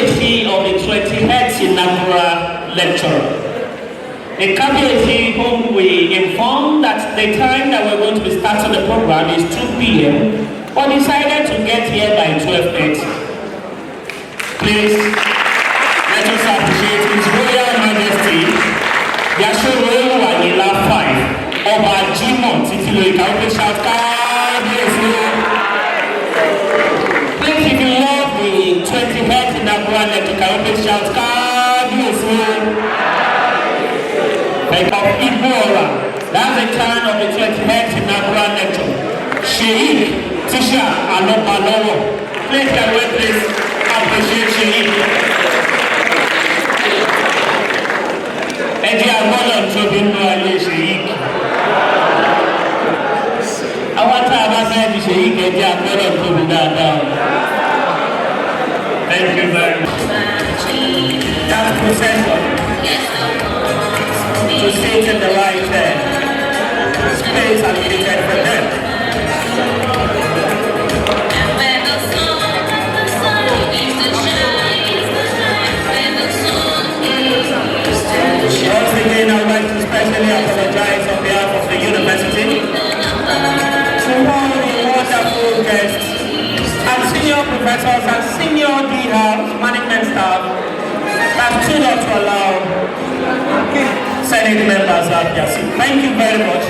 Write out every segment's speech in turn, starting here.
Kabiyesi of the 28th Inaugural Lecture. The Kabiyesi whom we informed that the time that we're going to be starting the program is 2 p.m. but decided to get here by 12:30. Please, let us appreciate His Royal Majesty, Yasoro Wanyela 5, Oba Jimon Titilo Ikaope shout Kabiyesi. Please, if you love the 28th Inaugural Lecture, Ikaope shout Kabiyesi. Of Inaugural, that's the turn of the 28th Inaugural Lecture. Sheikh Tisha Alobalowo. Please, can we please appreciate Sheikh? Ẹ jẹ́ agbọ́dọ̀ tóbi nínú ayé Sheikh. Àwọn tá a bá fẹ́ di Sheikh ẹ jẹ́ agbọ́dọ̀ tóbi dáadáa. Thank you very much. That's procession. To sit in the right there. Space allocated for them. Once again, I would like to specially apologize on behalf of the university to all the wonderful guests and senior professors and senior DHAs, management staff that stood up to allow Senate members at their seat. Thank you very much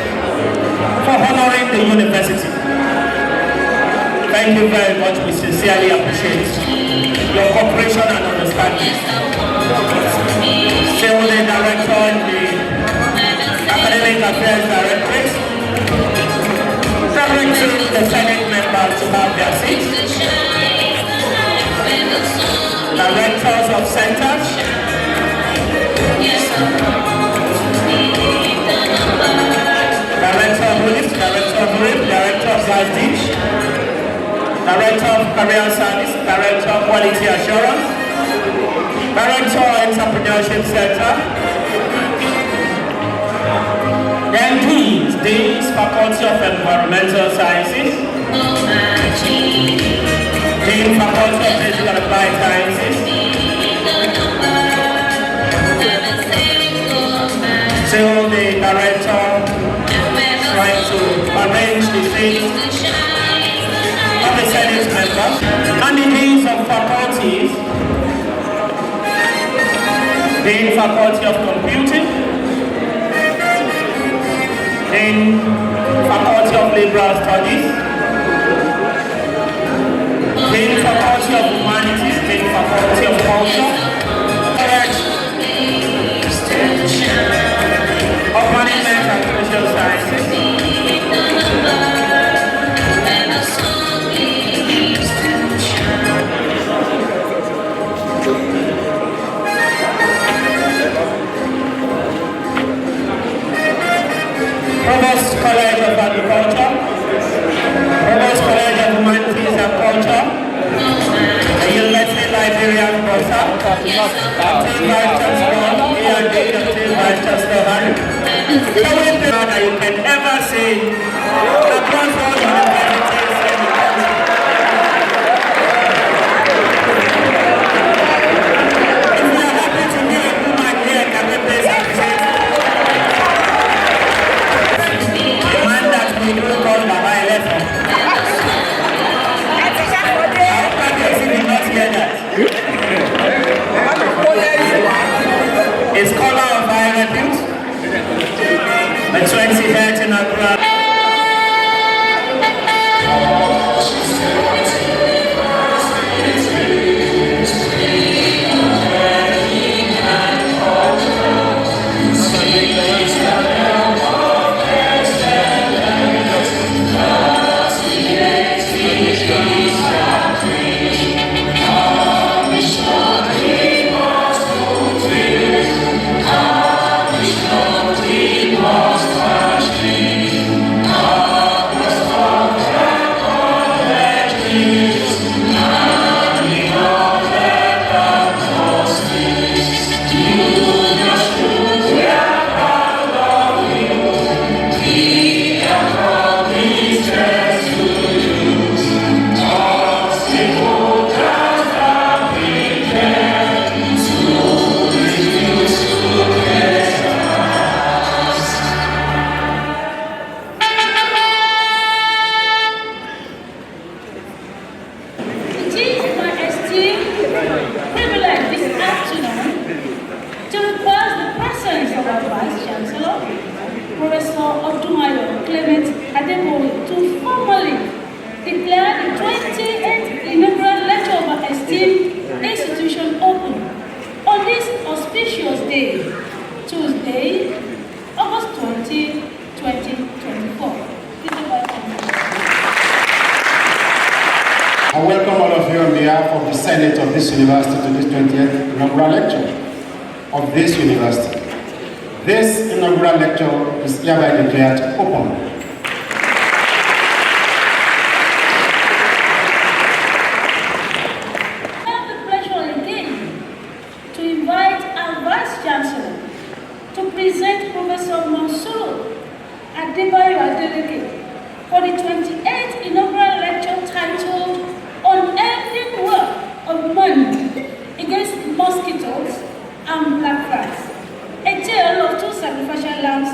for honoring the university. Thank you very much. We sincerely appreciate your cooperation and understanding. Still the director in the Academic Affairs Directorate, directing the Senate members to have their seats, directors of centers, Director of Police, Director of RIP, Director of Life Teach, Director of Career Service, Director of Quality Assurance, Director of Entrepreneurship Center, then Deans, Faculty of Environmental Sciences, Dean, Faculty of Physical and Applied Sciences, still the Director trying to arrange the seats of the Senate members and the deans of faculties, Dean Faculty of Computing, Dean Faculty of Liberal Studies, Dean Faculty of Humanities, Dean Faculty of Culture, of Management and Social Sciences, Provost College of Agriculture, Provost College of Humanities and Culture, the University Librarian Professor, Team Vice Chancellor, A&D, Team Vice Chancellor, the only thing that you can ever say across all universities in the country. If we are happy to be a woman here, can we please appreciate the man that we do call Baba Elephant? How can you see did not hear that? A scholar of high repute, the 28th Inaugural. Mosquitoes. privilege this afternoon to request the presence of our Vice Chancellor, Professor Odumayo Clement Adeleke, to formally declare the 28th Inaugural Lecture of our esteemed institution open on this auspicious day, Tuesday, August 20, 2024. I welcome all of you on behalf of the Senate of this university to this 20th inaugural lecture of this university. This inaugural lecture is hereby declared open. I have the pleasure again to invite our Vice Chancellor to present Professor Adeleke for the 28th inaugural lecture titled Unending Work of Man Against Mosquitoes and Blackflies, a tale of two sacrificial lambs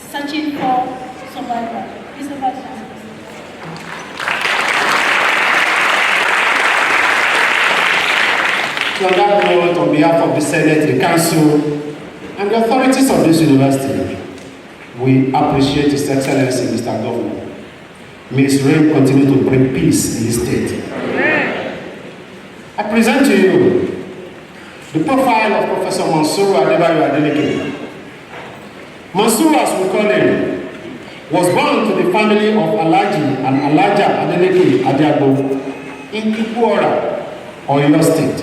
searching for survival. Mr. Vice Chancellor. So on that note, on behalf of the Senate, the Council, and the authorities of this university, we appreciate His Excellency, Mr. Governor. May His reign continue to bring peace in this state. Amen. I present to you the profile of Professor Adeleke. Mansour, as we call him, was born to the family of Alhaji and Alhaja Adeleke Adiagbo in Ipuora, Oyo State.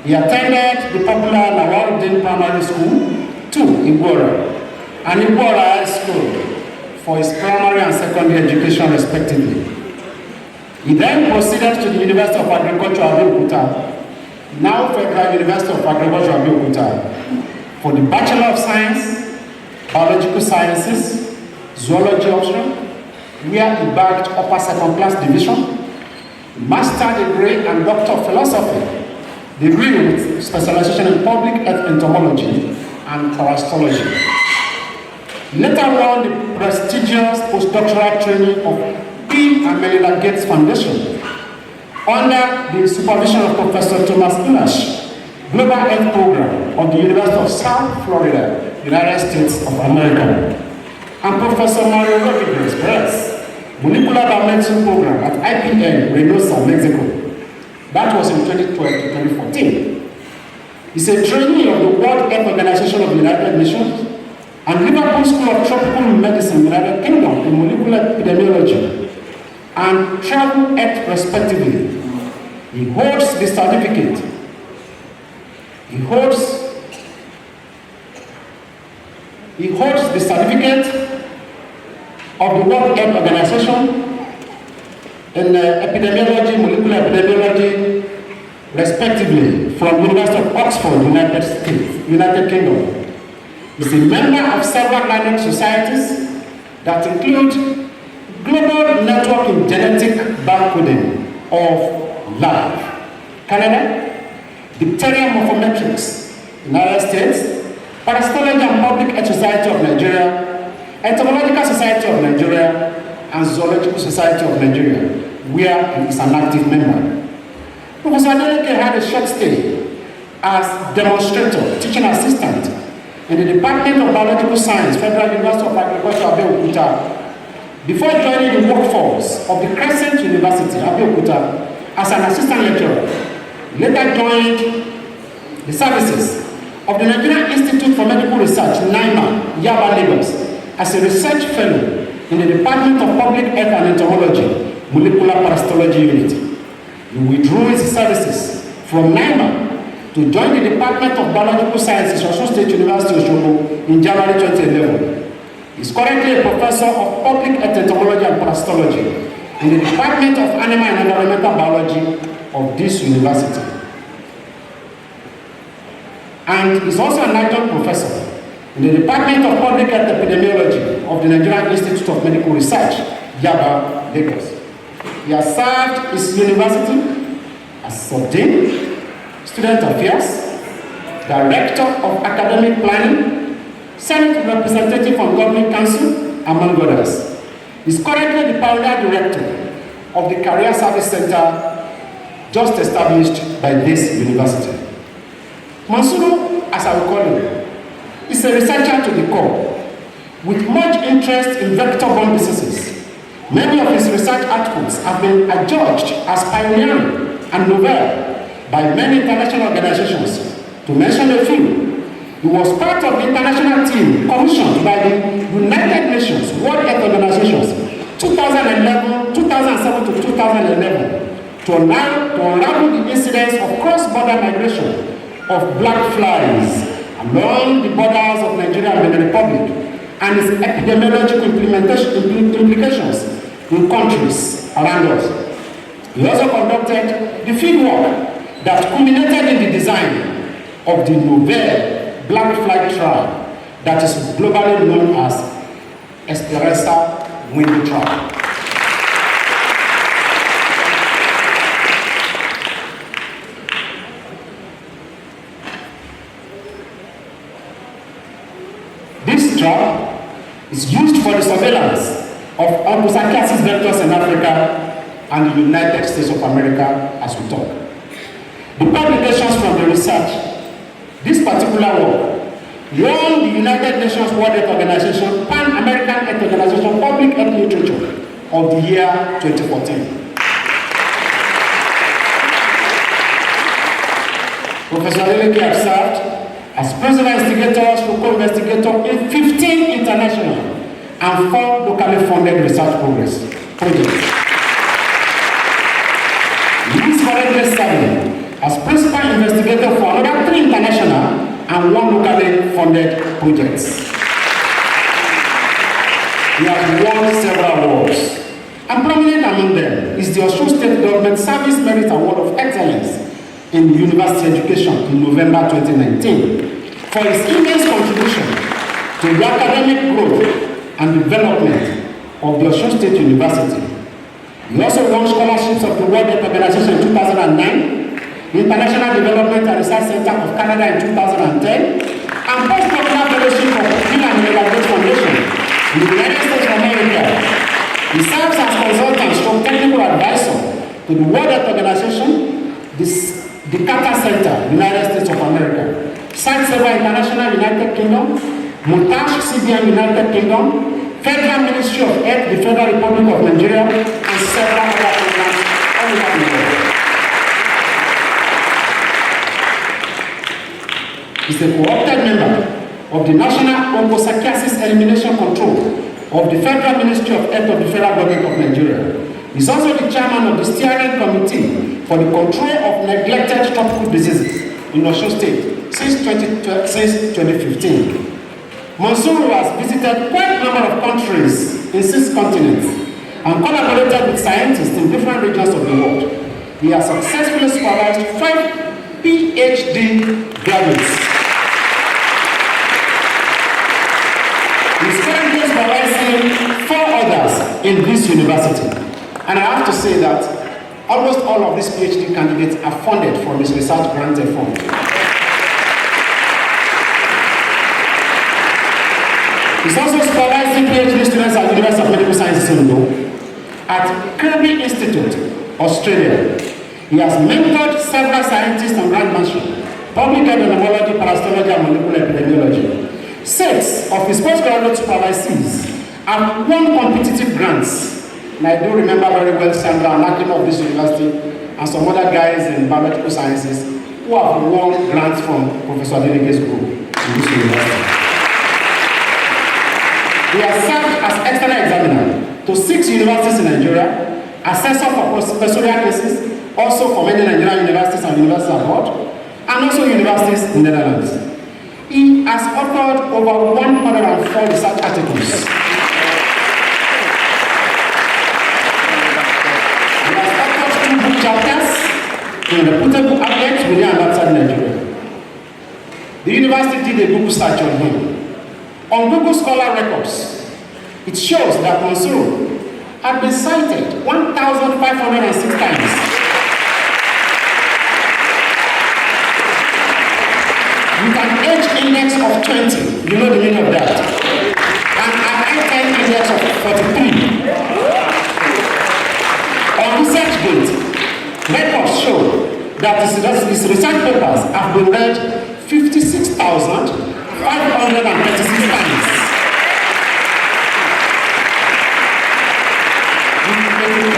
He attended the popular Nawaruddin Primary School to Ipuora and Ipuora High School for his primary and secondary education respectively. He then proceeded to the University of Agriculture, Abeokuta, now Federal University of Agriculture, Abeokuta, for the Bachelor of Science, Biological Sciences, Zoology option, where he bagged upper second class division, master degree and doctor of philosophy, degree with specialization in public health entomology and parasitology. Later won the prestigious postdoctoral training of Bill and Melinda Gates Foundation under the supervision of Professor Thomas Inash, Global Health Program of the University of South Florida, United States of America, and Professor Mario Rodriguez Perez, Molecular Biomedicine Program at IPN, Reynosa, Mexico. That was in 2012 to 2014. He's a trainee of the World Health Organization of the United Nations and Liverpool School of Tropical Medicine, United Kingdom, in molecular epidemiology and travel health respectively. He holds the certificate. He holds the certificate of the World Health Organization in epidemiology, molecular epidemiology, respectively, from University of Oxford, United States, United Kingdom. He's a member of several learning societies that include Global Network in Genetic Barcoding of Life, Canada, Diphtheria Morphometrics, United States, Parasitology and Public Health Society of Nigeria, Entomological Society of Nigeria, and Zoological Society of Nigeria, where he is an active member. Professor Adeleke had a short stay as demonstrator, teaching assistant in the Department of Biological Science, Federal University of Agriculture, Abeokuta, before joining the workforce of the Crescent University, Abeokuta, as an assistant lecturer. He later joined the services of the Nigerian Institute for Medical Research, NIMA, Yaba, Lagos, as a research fellow in the Department of Public Health and Entomology, Molecular Parasitology Unit. He withdrew his services from NIMA to join the Department of Biological Sciences, Osun State University, Osogbo, in January 2011. He is currently a professor of Public Health Entomology and Parasitology in the Department of Animal and Environmental Biology of this university. And he is also an adjunct professor in the Department of Public Health Epidemiology of the Nigerian Institute of Medical Research, Yaba, Lagos. He has served his university as Dean, Student Affairs, Director of Academic Planning, Senate Representative on Governing Council, among others. He is currently the Pioneer Director of the Career Service Center just established by this university. Mansuru, as I will call him, is a researcher to the core, with much interest in vector-borne diseases. Many of his research outputs have been adjudged as pioneering and novel by many international organizations. To mention a few, he was part of the international team commissioned by the United Nations World Health Organizations 2007 to 2011 to unravel the incidence of cross-border migration of blackflies along the borders of Nigeria and Benin Republic and its epidemiological implications in countries around us. He also conducted the fieldwork that culminated in the design of the novel blackfly trial that is globally known as Esperanza Wind Trial. This trial is used for the surveillance of onchocerciasis vectors in Africa and the United States of America as we talk. The publications from the research, this particular work, won the United Nations World Health Organization Pan-American Health Organization Public Health Literature of the year 2014. Professor Adeleke has served as principal investigator, co-investigator in 15 international and 4 locally funded research projects. He is currently serving as principal investigator for another 3 international and 1 locally funded projects. He has won several awards, and prominent among them is the Osun State Government Service Merit Award of Excellence in University Education in November 2019 for his immense contribution to the academic growth and development of the Osun State University. He also won scholarships of the World Health Organization in 2009, the International Development and Research Center of Canada in 2010, and postdoctoral fellowship of the Bill and Melinda Gates Foundation in the United States of America. He serves as consultant from technical advisor to the World Health Organization, the Carter Center, United States of America, Site Server International, United Kingdom, Montage CBN, United Kingdom, Federal Ministry of Health, the Federal Republic of Nigeria, and several other programs all over the world. He is a co-opted member of the National Onchocerciasis Elimination Control of the Federal Ministry of Health of the Federal Government of Nigeria. He is also the chairman of the Steering Committee for the Control of Neglected Tropical Diseases in Osun State since 2015. Mansuru has visited quite a number of countries in 6 continents and collaborated with scientists in different regions of the world. He has successfully supervised 5 PhD graduates. He is currently supervising 4 others in this university. And I have to say that almost all of these PhD candidates are funded from his research granted fund. He's also supervising PhD students at the University of Medical Sciences in London, at Kirby Institute, Australia. He has mentored several scientists on grantmanship, public health entomology, parasitology, and molecular epidemiology. 6 of his postgraduate supervisees have won competitive grants. And I do remember very well Sandra Anakim of this university and some other guys in biological sciences who have won grants from Professor Adeleke's group in this university. He has served as external examiner to 6 universities in Nigeria, assessor for professorial cases, also for many Nigerian universities and universities abroad, and also universities in the Netherlands. He has authored over 104 research articles. He has authored 2 book chapters in reputable outlets within and outside Nigeria. The university did a Google search on him. On Google Scholar records, it shows that Mansuru had been cited 1,506 times. With an age index of 20, you know the meaning of that, and an lifetime index of 43. On research date, records show that his research papers have been read 56,536 times.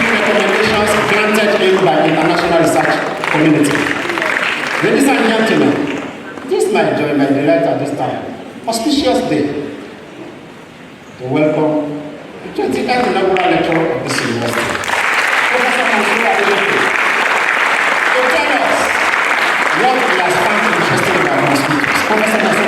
Recommendations granted him by the international research community. Ladies and gentlemen, this is my joy, my delight at this time, auspicious day, to welcome the 28th inaugural lecturer of this university, Professor Adeleke, to tell us what he has found interesting about mosquitoes. Professor Adeleke.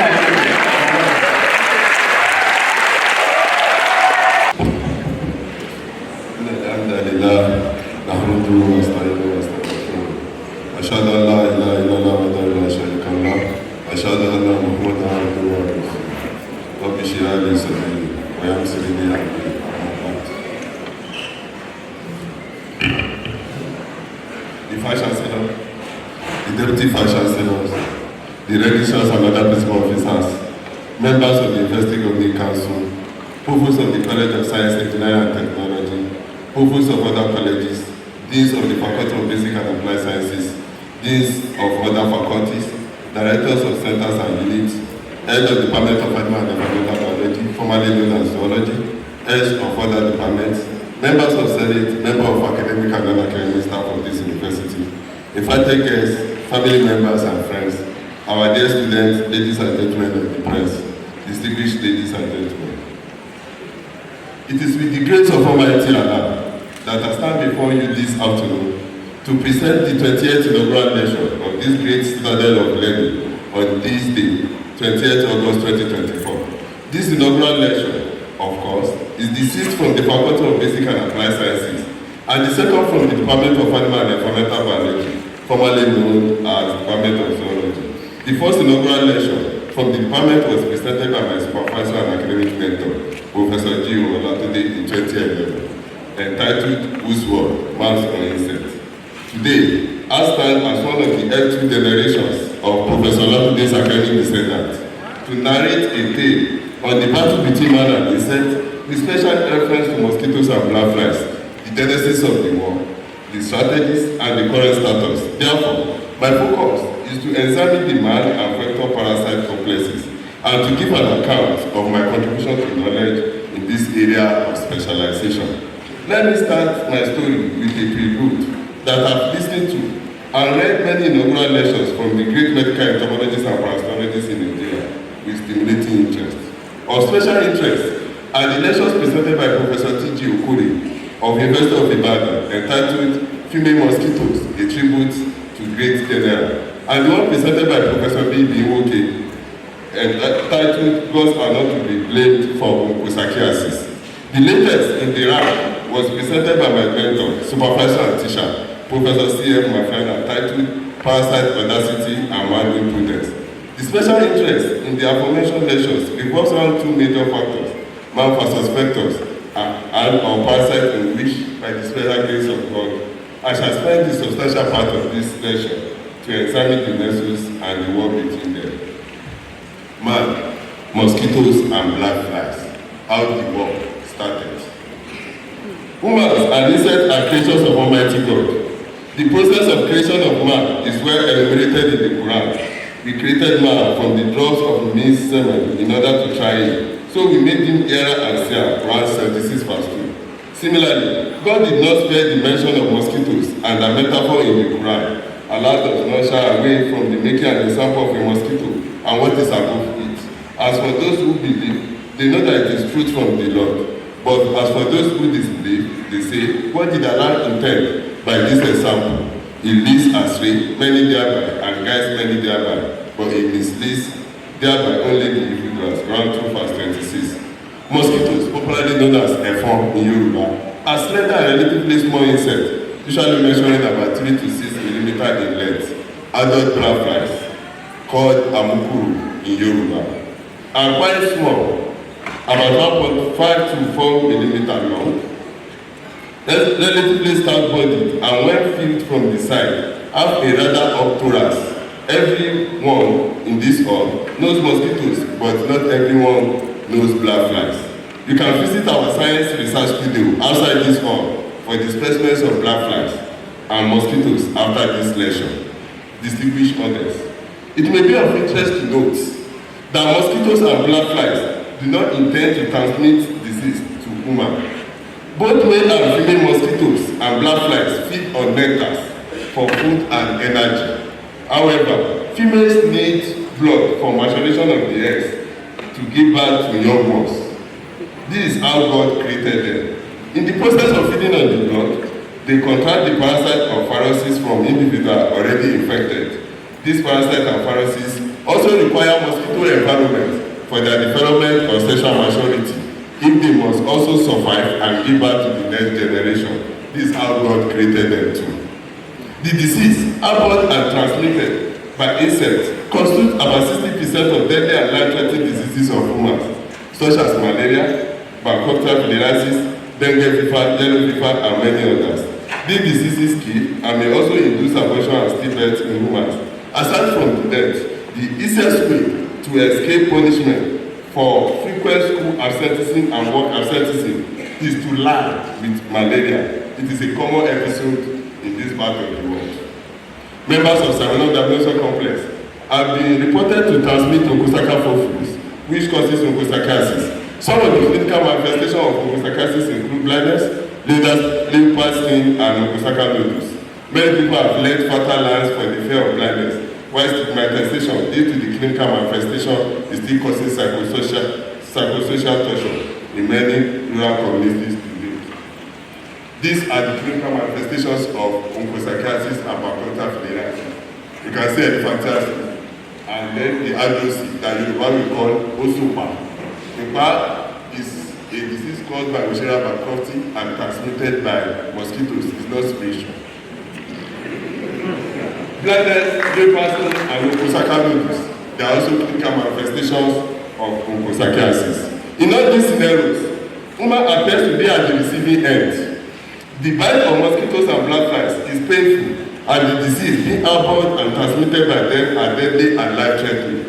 نحمده ونستعينه ونستغفره أشهد أن لا إله إلا الله وحده لا شريك له أشهد أن محمدا عبده ورسوله رب اشرح لي صدري ويسر لي أمري. The Vice Chancellor, the Deputy Vice Chancellors, the Registrars and other principal officers, members of the University Governing Council, Provost of the College of Science, Engineering and Technology, Provost of other colleges, Deans of the Faculty of Basic and Applied Sciences, Deans of other faculties, Directors of Centers and Units, Head of the Department of Animal and Environmental Biology, formerly known as Zoology, Heads of other departments, Members of Senate, Members of academic and non-academic staff of this university, invited guests, family members and friends, our dear students, ladies and gentlemen of the press, distinguished ladies and gentlemen. It is with the grace of Almighty Allah that I stand before you this afternoon to present the 20th inaugural lecture of this great citadel of learning on this day, 20th August 2024. This inaugural lecture, of course, is the sixth from the Faculty of Basic and Applied Sciences and the second from the Department of Animal and Environmental Biology, formerly known as Department of Zoology. The first inaugural lecture from the department was presented by my supervisor and academic mentor, Professor G. Olatunde in 2011, entitled Whose World? Man's or Insect. Today, I stand as one of the two generations of Professor Olatunde's academic descendants to narrate a tale on the battle between man and insect with special reference to mosquitoes and blackflies, the genesis of the war, the strategies, and the current status. Therefore, my focus is to examine the man and vector parasite complexes and to give an account of my contribution to knowledge in this area of specialization. Let me start my story with a prelude that I've listened to and read many inaugural lectures from the great medical entomologists and parasitologists in Nigeria with stimulating interest. Of special interest are the lectures presented by Professor T.G. Okore of University of Ibadan entitled Female Mosquitoes, a Tribute to Great General, and the one presented by Professor B.B. Woke entitled Gods Are Not to Be Blamed for Onchocerciasis. The latest in the round was presented by my mentor, supervisor and teacher, Professor C.F. Mafana, titled Parasite Audacity and Man Imprudence. The special interest in the aforementioned lectures revolves around two major factors, man versus vectors, and our parasite in which, by the special grace of God, I shall spend the substantial part of this lecture to examine the nexus and the war between them. Man, mosquitoes, and blackflies. How the war started. Humans and insects are creatures of Almighty God. The process of creation of man is well enumerated in the Quran. We created man from the drops of maize semen in order to try him. So we made him hearer and seer, Quran 76 verse 2. Similarly, God did not spare the mention of mosquitoes and a metaphor in the Quran. Allah does not shy away from the making an example of a mosquito and what is above it. As for those who believe, they know that it is truth from the Lord. But as for those who disbelieve, they say, what did Allah intend by this example? He leads astray many thereby and guides many thereby, but he misleads thereby only the individuals. Quran 2 verse 26. Mosquitoes, popularly known as Efon in Yoruba, are slender and relatively small insects, usually measuring about 3 to 6 millimeters in length. Adult blackflies, called Amukuru in Yoruba, are quite small, about 1.5 to 4 millimeters long, relatively stout-bodied, and when viewed from the side, have a rather up thorax. Everyone in this hall knows mosquitoes, but not everyone knows blackflies. You can visit our science research studio outside this hall for the specimens of blackflies and mosquitoes after this lecture. distinguish others. It may be of interest to note that mosquitoes and blackflies do not intend to transmit disease to humans. Both male and female mosquitoes and blackflies feed on nectars for food and energy. However, females need blood for maturation of the eggs to give birth to young ones. This is how God created them. In the process of feeding on the blood, they contract the parasite of viruses from individuals already infected. These parasites and viruses also require mosquito environment for their development of sexual maturity, if they must also survive and give birth to the next generation. This is how God created them too. The disease, airborne and transmitted by insects, constitutes about 60% of deadly and life-threatening diseases of humans, such as malaria, Bacterial filariasis, dengue fever, yellow fever, and many others. These diseases kill and may also induce abortion and stillbirth in humans. Aside from death, the easiest way to escape punishment for frequent school absenteeism and work absenteeism is to lie with malaria. It is a common episode in this part of the world. Members of Salmonella Diagnosis Complex have been reported to transmit Onchocerca fluvis, which causes onchocerciasis. Some of the clinical manifestations of onchocerciasis include blindness, leopard skin, and onchocerca nodules. Many people have led fatal lives for the fear of blindness, while stigmatization due to the clinical manifestation is still causing psychosocial torture in many rural communities today. These are the clinical manifestations of onchocerciasis and Bacterial filariasis. You can see elephantiasis, and then the adulcy that Yoruba will call osopa. Opa is a disease caused by Osheria bacteria and transmitted by mosquitoes. It's not spiritual. Blindness, leopard skin, and onchocerca nodules. They are also clinical manifestations of onchocerciasis. In all these scenarios, human appears to be at the receiving end. The bite of mosquitoes and blackflies is painful, and the disease being airborne and transmitted by them are deadly and life-threatening.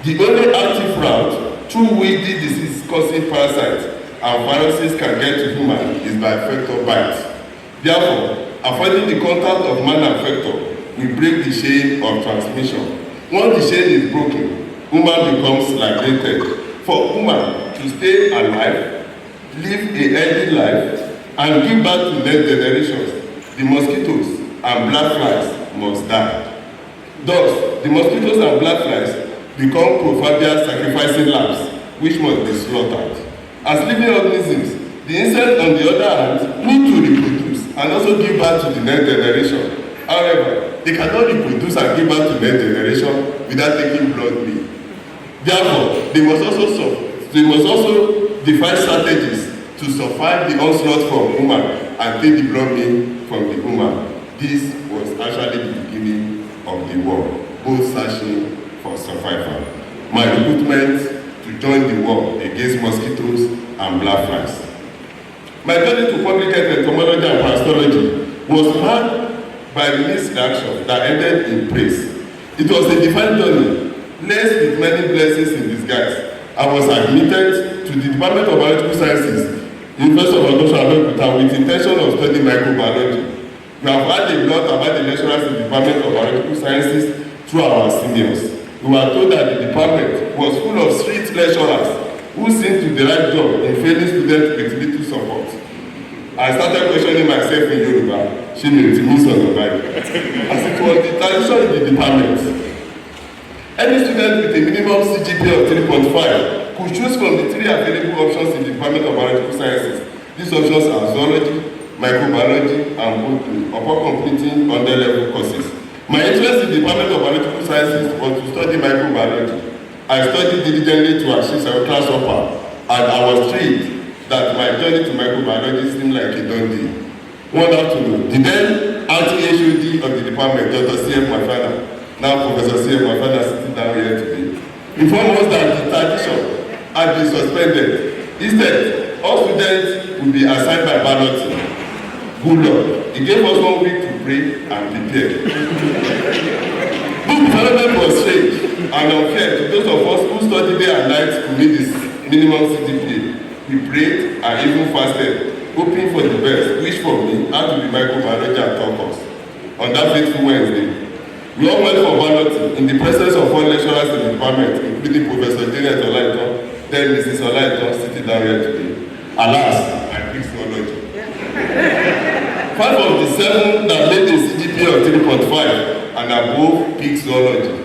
The only active route through which the disease-causing parasites and viruses can get to humans is by vector bite. Therefore, avoiding the contact of man and vector will break the chain of transmission. Once the chain is broken, human becomes liberated. For human to stay alive, live a healthy life, and give back to next generations, the mosquitoes and blackflies must die. Thus, the mosquitoes and blackflies become proverbial sacrificing lambs, which must be slaughtered. As living organisms, the insects, on the other hand, need to reproduce and also give back to the next generation. However, they cannot reproduce and give back to the next generation without taking blood meal. Therefore, they must also devise strategies to survive the onslaught from human and take the blood meal from the human. This was actually the beginning of the war, both searching for survival. My recruitment to join the war against mosquitoes and blackflies. My journey to public health entomology and parasitology was marked by the mixed reaction that ended in praise. It was a divine journey, laced with many blessings in disguise. I was admitted to the Department of Biological Sciences, University of Adeleke, with intention of studying microbiology. We have had a lot about the lecturers in the Department of Biological Sciences through our seniors. We were told that the department was full of street lecturers who seemed to derive joy in failing students with little support. I started questioning myself in Yoruba, as it was the tradition in the department. Any student with a minimum CGPA of 3.5 could choose from the 3 available options in the Department of Biological Sciences. These options are zoology, microbiology, and botany, upon completing underlevel courses. My interest in the Department of Biological Sciences was to study microbiology. I studied diligently to achieve several class upper, and I was thrilled that my journey to microbiology seemed like a done deal. One afternoon, the then anti-HOD of the department, Dr. C.F. Mafana, now Professor C.F. Mafana, sitting down here today, informed us that the tradition had been suspended. Instead, all students would be assigned by balloting. Good luck. He gave us 1 week to pray and prepare. This development was strange and unfair to those of us who studied day and night to meet this minimum CGPA. We prayed and even fasted, hoping for the best, which for me had to be microbiology at all costs. On that fateful Wednesday, We all went for balloting in the presence of all lecturers in the department, including Professor Janet Olaito, then Mrs. Olaito sitting down here today. Alas, I picked zoology. 5 of the 7 that made a CGPA of 3.5 and above picked zoology.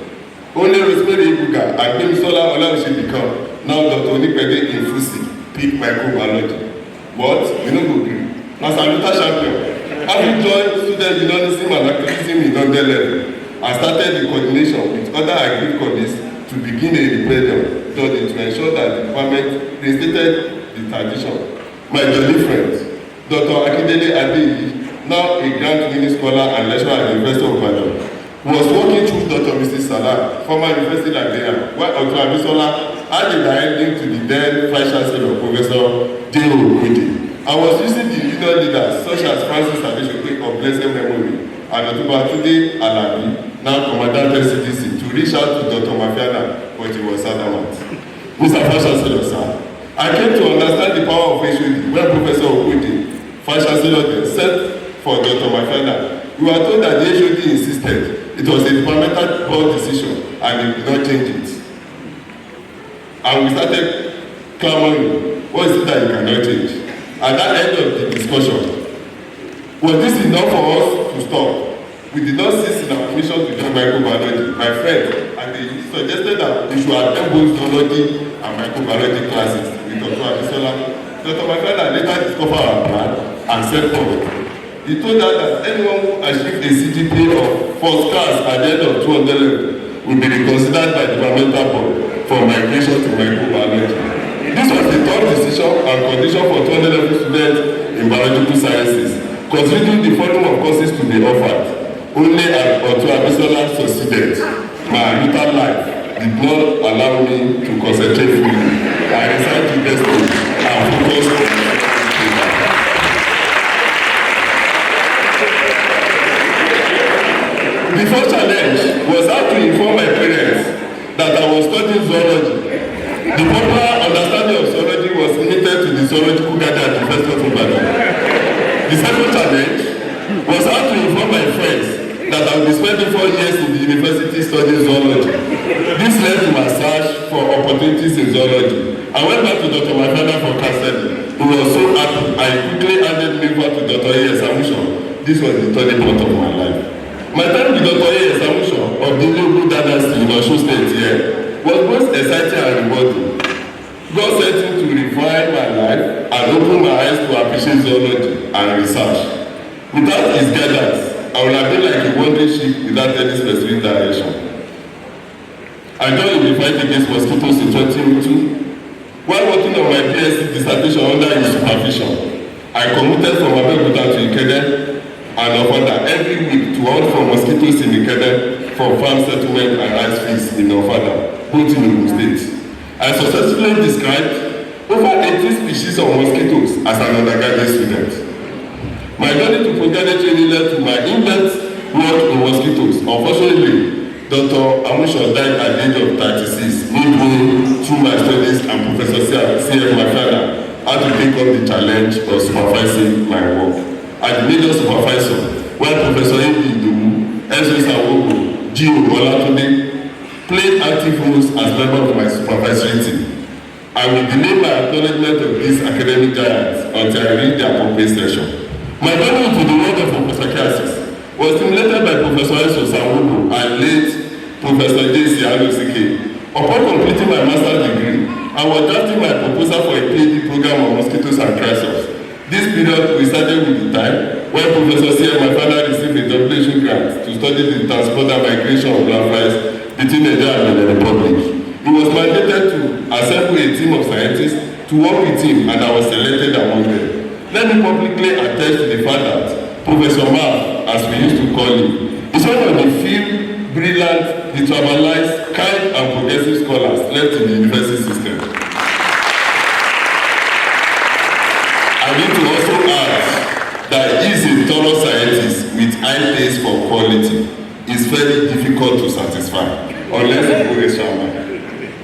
Only Rosemary Ibuga and Bimisola Olaoshi become now Dr. Onipede Infusi picked microbiology. But we no go gree. Na Saluta champion. Having joined student unionism and activism in London level, I started the coordination with other agri colleagues to begin a rebellion to ensure that the department reinstated the tradition. My jolly friend, Dr. Adeleke Adeleke, now a grant-winning scholar and lecturer at the University of Ibadan, was working through Dr. Mrs. Salah, former university librarian, while Dr. Abisola had a direct link to the then Vice Chancellor, Professor J. Okoye. I was using the union leaders such as Francis Adesope of blessed memory and Otubatunde Alabi, now Commandant SCDC, to reach out to Dr. Mafiana, but he was adamant. Mr. Vice Chancellor, sir, I came to understand the power of HOD when Professor Okoye, Vice Chancellor, then sent for Dr. Mafiana. We were told that the HOD insisted it was a departmental board decision and they did not change it. And we started clamoring, what is it that you cannot change? At that end of the discussion, was this enough for us to stop? We did not cease in our mission to join microbiology. My friend, and they suggested that we should attend both zoology and microbiology classes with Dr. Abisola. Dr. Mafiana later discovered our plan and set forward. He told us that anyone who achieved a CGPA of first class at the end of 200 level will be reconsidered by the departmental board for migration to microbiology. This was the third decision and condition for 200 level students in biological sciences, considering the volume of courses to be offered. Only Dr. Abisola succeeded. My little life did not allow me to concentrate fully. I resigned to destiny and focused on the first challenge was how to inform my parents that I was studying zoology. The popular understanding of zoology was limited to the zoological garden at the University of Ibadan. The second challenge was how to inform my friends that I would be spending 4 years in the university studying zoology. This led to my search for opportunities in zoology. I went back to Dr. Mafiana for counseling. He was so happy. I quickly handed me over to Dr. A.S. Amusho. This was the turning point of my life. My time with Dr. A.S. Amusho of the Inaugural dynasty in Osun State here was both exciting and rewarding. God sent him to refine my life and open my eyes to appreciate zoology and research. Without his guidance, I would have been like a wandering sheep without any specific direction. I joined in the fight against mosquitoes in 2002. While working on my BSc dissertation under his supervision, I commuted from Adeleke to Ikede and Ofada every week to hunt for mosquitoes in Ikede for farm settlement and ice fields in Ofada, both in Ogun State. I successfully described over 80 species of mosquitoes as an undergraduate student. My journey to postgraduate training led to my in-depth work in mosquitoes. Unfortunately, Dr. Amusho died at the age of 36, midway through my studies, and Professor C.F. Mafiana had to take up the challenge of supervising my work. As the major supervisor, while Professor A.B. Idowu, S.S. Awogo, G. Olatunde played active roles as members of my supervisory team. I will delay my acknowledgement of these academic giants until I read the appropriate session. My journey to the world of Professor Kiasis was stimulated by Professor S.O. Sawogo and late Professor J.C. Adeleke. Upon completing my master's degree, I was drafting my proposal for a PhD program on mosquitoes and chrysops. This period coincided with the time when Professor C.M. Mafiana received a WHO grant to study the transponder migration of Blackflies between Nigeria and the Republic. He was mandated to assemble a team of scientists to work with him, and I was selected among them. Let me publicly attest to the fact that Professor Marv, as we used to call him, is one of the few brilliant, determined, kind and progressive scholars left in the university system. I need to also add that he is a thorough scientist with high taste for quality. It's very difficult to satisfy, unless you go extra.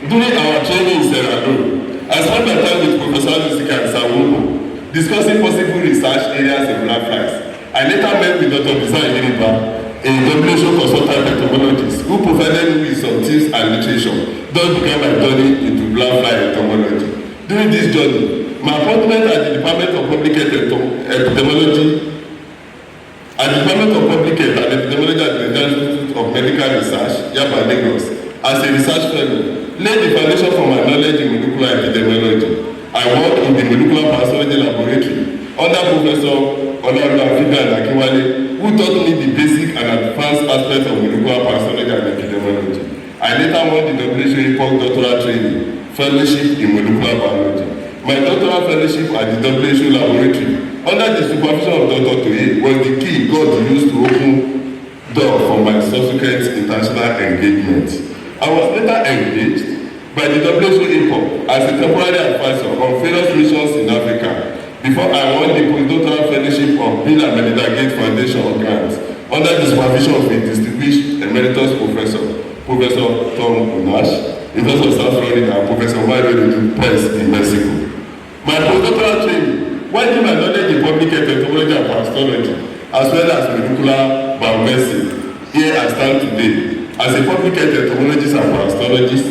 During our training in Sierra Leone, I spent my time with Professor Adeleke and Sawogo discussing possible research areas in Blackflies. I later met with Dr. Bizarre Yeriba, a WHO consultant entomologist who provided me with some tips and literature, thus began my journey into blackfly entomology. During this journey, my appointment at the Department of Public Health Epidemiology at the Department of Public Health and Epidemiology at the Nigerian Institute of Medical Research, Yaba, Lagos, as a research fellow, laid the foundation for my knowledge in molecular epidemiology. I work in the molecular pathology laboratory under Professor Adeleke, who taught me the basic and advanced aspects of molecular pathology and epidemiology. I later won the WHO doctoral training fellowship in molecular biology. My doctoral fellowship at the WHO laboratory, under the supervision of Dr. Toye, was the key God used to open doors for my subsequent international engagement. I was later engaged by the WHO as a temporary advisor on various missions in Africa before I won the postdoctoral fellowship of Bill and Melinda Gates Foundation grant under the supervision of a distinguished emeritus professor, Professor Tom Nash, University of South Florida, and Professor Mario Pérez in Mexico. My postdoctoral training widened my knowledge in public health entomology and parasitology, as well as molecular biomedicine. Here I stand today as a public health entomologist and parasitologist,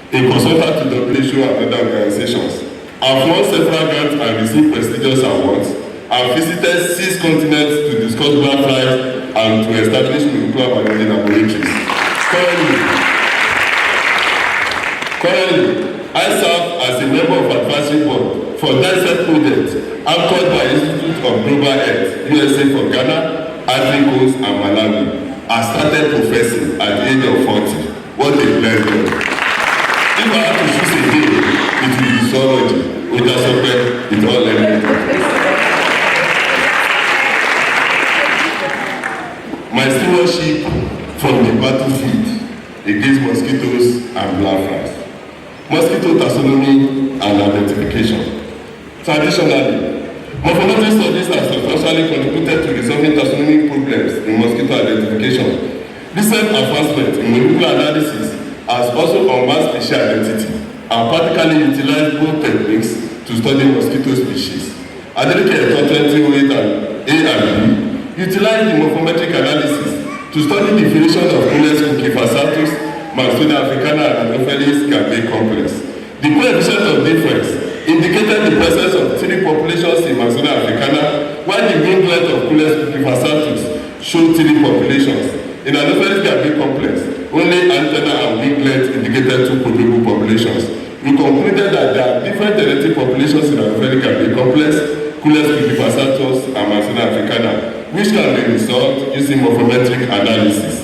a consultant to WHO and other organizations. I've won several grants and received prestigious awards. I've visited 6 continents to discuss blackflies and to establish molecular biology laboratories. Currently, I serve as a member of advisory board for DICET projects anchored by Institute of Global Health, USA for Ghana, Ivory Coast, and Malawi. I started professing at the age of 40. What a pleasure. If I have to choose a day, it will be zoology, which has opened it all elements. My stewardship from the battlefield against mosquitoes and blackflies. Mosquito taxonomy and identification. Traditionally, morphology studies have substantially contributed to resolving taxonomic problems in mosquito identification. Recent advancements in molecular analysis has also unmasked species identity and practically utilized both techniques to study mosquito species. Adeleke 2008 and A and B utilized the morphometric analysis to study the definition of Culex cucifasatus, Mosquito africana, and Anopheles gambiae complex. The coefficient of difference indicated the presence of 3 populations in Mosquito africana, while the mean length of Culex cucifasatus showed 3 populations. In Anopheles gambiae complex, only antenna and wing length indicated 2 probable populations. We concluded that there are different genetic populations in Anopheles gambiae complex, Culex cucifasatus, and Mosquito africana, which can be resolved using morphometric analysis,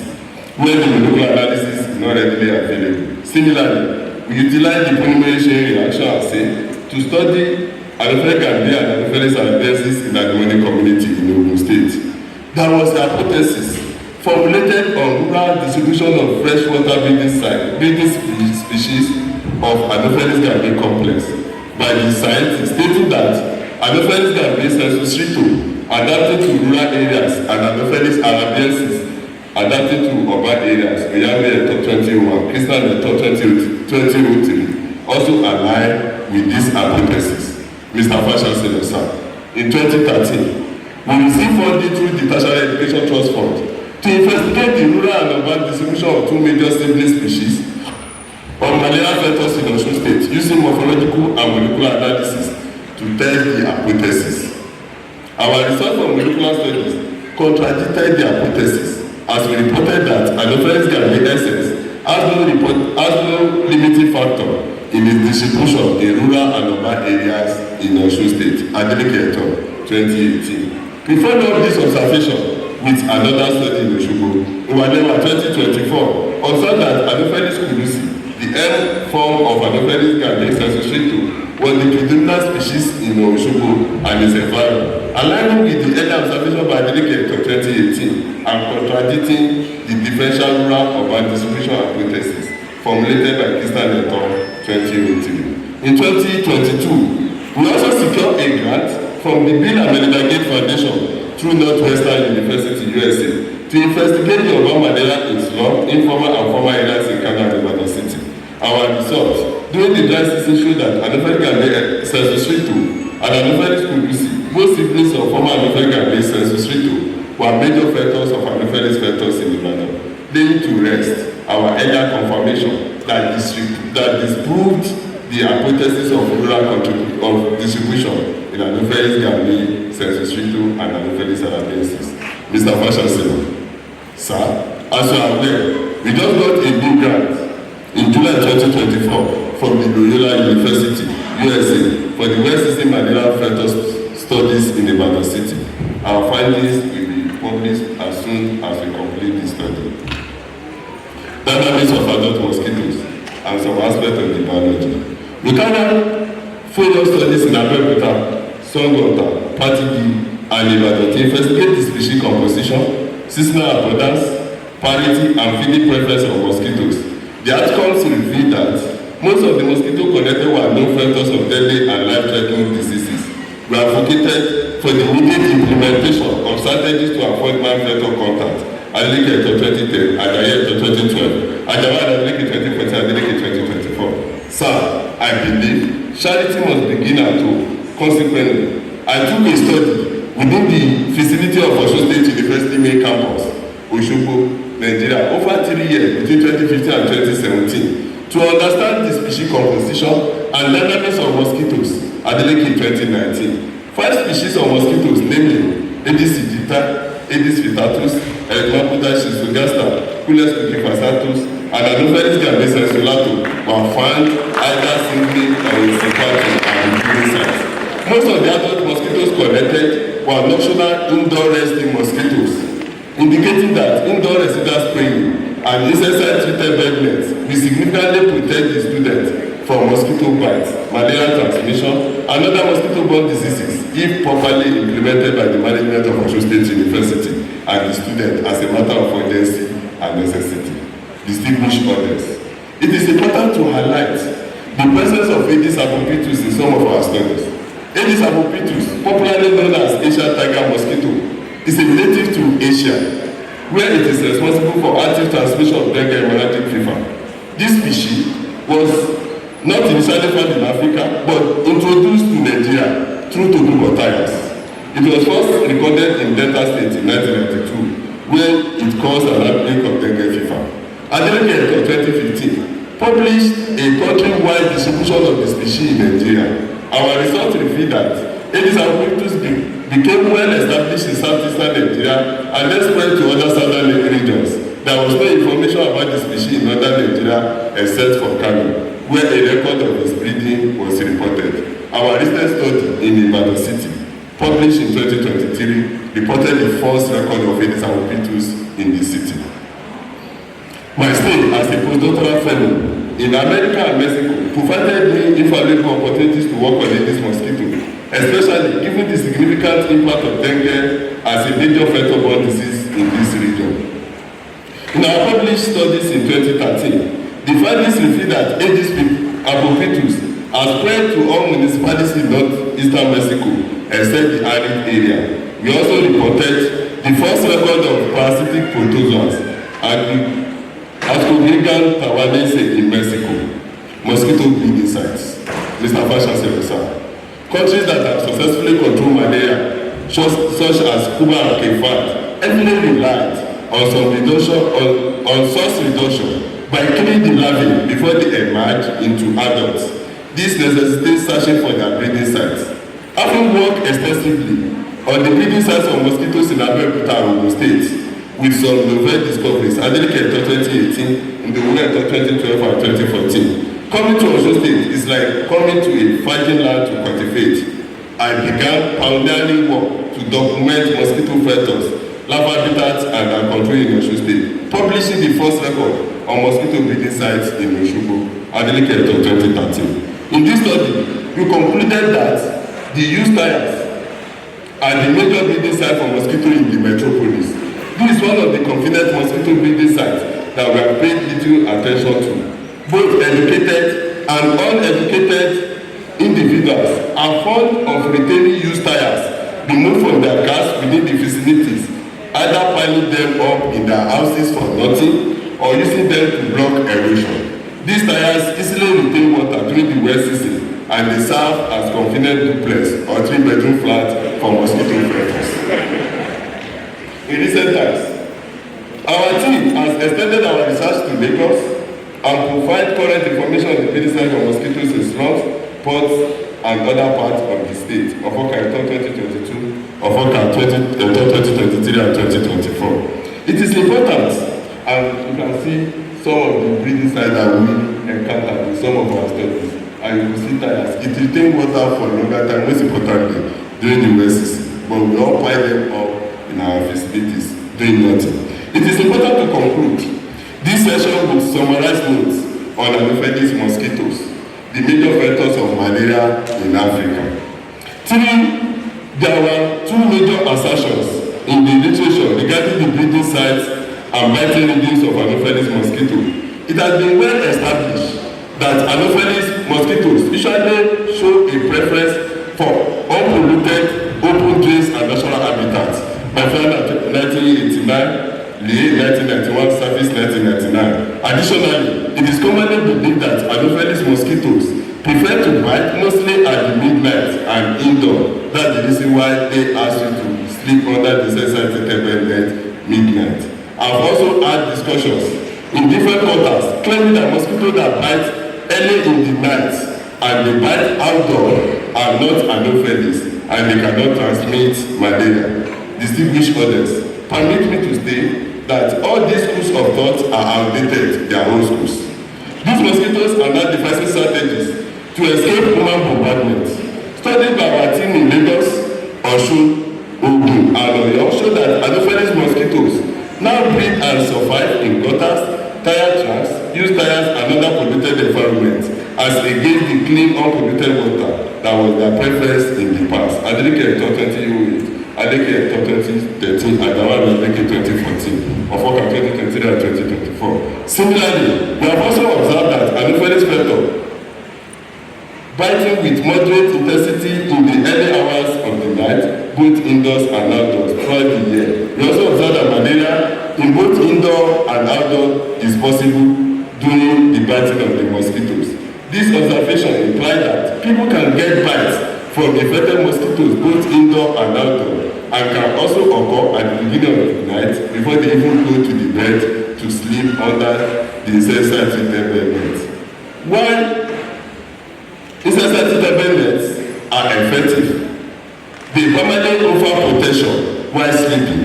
where the molecular analysis is not readily available. Similarly, we utilize the polymerase chain reaction assay to study Anopheles gambiae and Anopheles arabescens in the Adeleke community in Ogun State. There was a hypothesis formulated on rural distribution of freshwater breeding species of Anopheles gambiae complex by the scientists, stating that Anopheles gambiae sensu adapted to rural areas and Anopheles arabescens adapted to urban areas. Oyame Eto 2001, Christian Eto 2003 also align with this hypothesis. Mr. Fashion Senator, in 2013, we received funding through the Tertiary Education Trust Fund to investigate the rural and urban distribution of 2 major sibling species of malaria vectors in Osun State using morphological and molecular analysis to test the hypothesis. Our results from molecular studies contradicted the hypothesis, as we reported that Anopheles gambiae essence has no limiting factor in its distribution in rural and urban areas in Osun State. Adeleke 2018. We followed this observation with another study in Osogbo. In November 2024, observed that Anopheles curusi, the M form of Anopheles gambiae sensu was the predominant species in Osogbo and its environment, aligning with the earlier observation by Adeleke 2018 and contradicting the differential rural-urban distribution hypothesis formulated by Christian Eto 2003. In 2022, we also secured a grant from the Bill and Melinda Gates Foundation through Northwestern University, USA, to investigate the urban malaria in slum, informal and formal areas in Ghana and Ibadan City. Our results during the dry season showed that Anopheles gambiae sensu and Anopheles curusi, both siblings of former Anopheles gambiae sensu, were major factors of Anopheles Anopheles vectors in Ibadan, laying to rest our earlier confirmation that disproved the hypothesis of rural distribution in Anopheles gambiae, sensu stricto, and Anopheles arabiensis. Mr. Vice Chancellor, sir, as you are aware, we just got a new grant in July 2024 from the Loyola University, USA, for the West System Malaria Vector Studies in Ibadan City. Our findings will be published as soon as we complete the study. Dynamics of adult mosquitoes and some aspects of the biology. We carried follow studies in Adeleke, Songota, Patigi, and Ibadan to investigate the species composition, seasonal abundance, parity, and feeding preference of mosquitoes. The outcomes reveal that most of the mosquito connected were known vectors of deadly and life-threatening diseases. We advocated for the immediate implementation of strategies to avoid man-vector contact. Adeleke 2010, Adeleke 2012, Adeleke 2014, Adeleke 2024. Sir, I believe charity must begin at home. Consequently, I took a study within the facility of Osun State University main campus, Osogbo, Nigeria, over 3 years between 2015 and 2017 to understand the species composition and dynamics of mosquitoes. Adeleke 2019. 5 species of mosquitoes, namely Aedes aegypti, Aedes vitatus, Erythropoda schistogasta, Culex pipifasatus, and Anopheles gambiae sensulato were found either singly or in sequential and in breeding sites. Most of the adult mosquitoes collected were nocturnal indoor resting mosquitoes, indicating that indoor residential spraying and insecticide-treated bed nets will significantly protect the students from mosquito bites, malaria transmission, and other mosquito-borne diseases if properly implemented by the management of Osun State University and the student as a matter of urgency and necessity. Distinguished audience, it is important to highlight the presence of Aedes aegypti in some of our studies. Aedes aegypti, popularly known as Asian tiger mosquito, is a native to Asia, where it is responsible for active transmission of dengue hemorrhagic fever. This species was not initially found in Africa, but introduced to Nigeria through Togo tigers. It was first recorded in Delta State in 1992, where it caused an outbreak of dengue fever. Adeleke 2015 published a country-wide distribution of the species in Nigeria. Our results reveal that Aedes aegypti became well established in southeastern Nigeria and then spread to other southern regions. There was no information about the species in northern Nigeria except for Kano, where a record of its breeding was reported. Our recent study in Ibadan City, published in 2023, reported the first record of Aedes aegypti in the city. My stay as a postdoctoral fellow in America and Mexico provided me invaluable opportunities to work on Aedes mosquito, especially given the significant impact of dengue as a major vector-borne disease in this region. In our published studies in 2013, the findings reveal that Aedes aegypti are spread to all municipalities in northeastern Mexico, except the arid area. We also reported the first record of parasitic protozoans Ascogrigan tawanense in Mexico, mosquito breeding sites. Mr. Vice Chancellor, sir, countries that have successfully controlled malaria, such as Cuba and Cape Verde, heavily relied on source reduction by killing the larvae before they emerge into adults. This necessitates searching for their breeding sites. Having worked extensively on the breeding sites of mosquitoes in Adeleke and Ogun State, with some novel discoveries, Adeleke 2018, in the UNIOSUN 2012 and 2014. Coming to Osun State is like coming to a virgin land to cultivate. I began pioneering work to document mosquito vectors, larval habitats, and their control in Osun State, publishing the first record on mosquito breeding sites in Osogbo, Adeleke 2013. In this study, we concluded that the used tires are the major breeding site for mosquito in the metropolis. This is one of the convenient mosquito breeding sites that we have paid little attention to. Both educated and uneducated individuals are fond of retaining used tires removed from their cars within the vicinities, either piling them up in their houses for nothing or using them to block erosion. These tires easily retain water during the wet season, and they serve as convenient duplex or 3-bedroom flats for mosquito vectors. In recent times, Our team has extended our research to Lagos and provide current information on the pedicide of mosquitoes in slums, ports, and other parts of the state. Ofoka in 2022, Ofoka 2023 and 2024. It is important, and you can see some of the breeding sites that we encountered in some of our studies. And you will see tires. It retains water for a longer time, most importantly, during the wet season. But we all pile them up in our facilities, doing nothing. It is important to conclude this session with summarized notes on Anopheles mosquitoes, the major vectors of malaria in Africa. There were two major assertions in the literature regarding the breeding sites and biting regions of Anopheles mosquito. It has been well established that Anopheles mosquitoes usually show a preference for unpolluted, open drains and natural habitats. By 1989, Lee 1991, Service 1999. Additionally, it is commonly believed that Anopheles mosquitoes prefer to bite mostly at the midnight and indoor. That's the reason why they ask you to sleep under the sensitive net midnight. I've also had discussions in different quarters claiming that mosquitoes that bite early in the night and they bite outdoor are not Anopheles and they cannot transmit malaria. Distinguished others, permit me to state that all these schools of thought are outdated, their own schools. These mosquitoes are now devising strategies to escape human bombardment. Studied by our team in Lagos, Osun, Ogun, and Oyo show that Anopheles mosquitoes now breed and survive in gutters, tire tracks, use tires and other polluted environments as against the clean, unpolluted water that was their preference in the past. Adeleke 2008, Adeleke 2013, and Adeleke 2014, Ofoka 2023 and 2024. Similarly, we have also observed that Anopheles vector biting with moderate intensity in the early hours of the night, both indoors and outdoors throughout the year. We also observe that malaria in both indoor and outdoor is possible during the biting of the mosquitoes. This observation implies that people can get bites from infected mosquitoes both indoor and outdoor and can also occur at the beginning of the night before they even go to the bed to sleep under the insecticide nets. While insecticide nets are effective, they permanently offer protection while sleeping,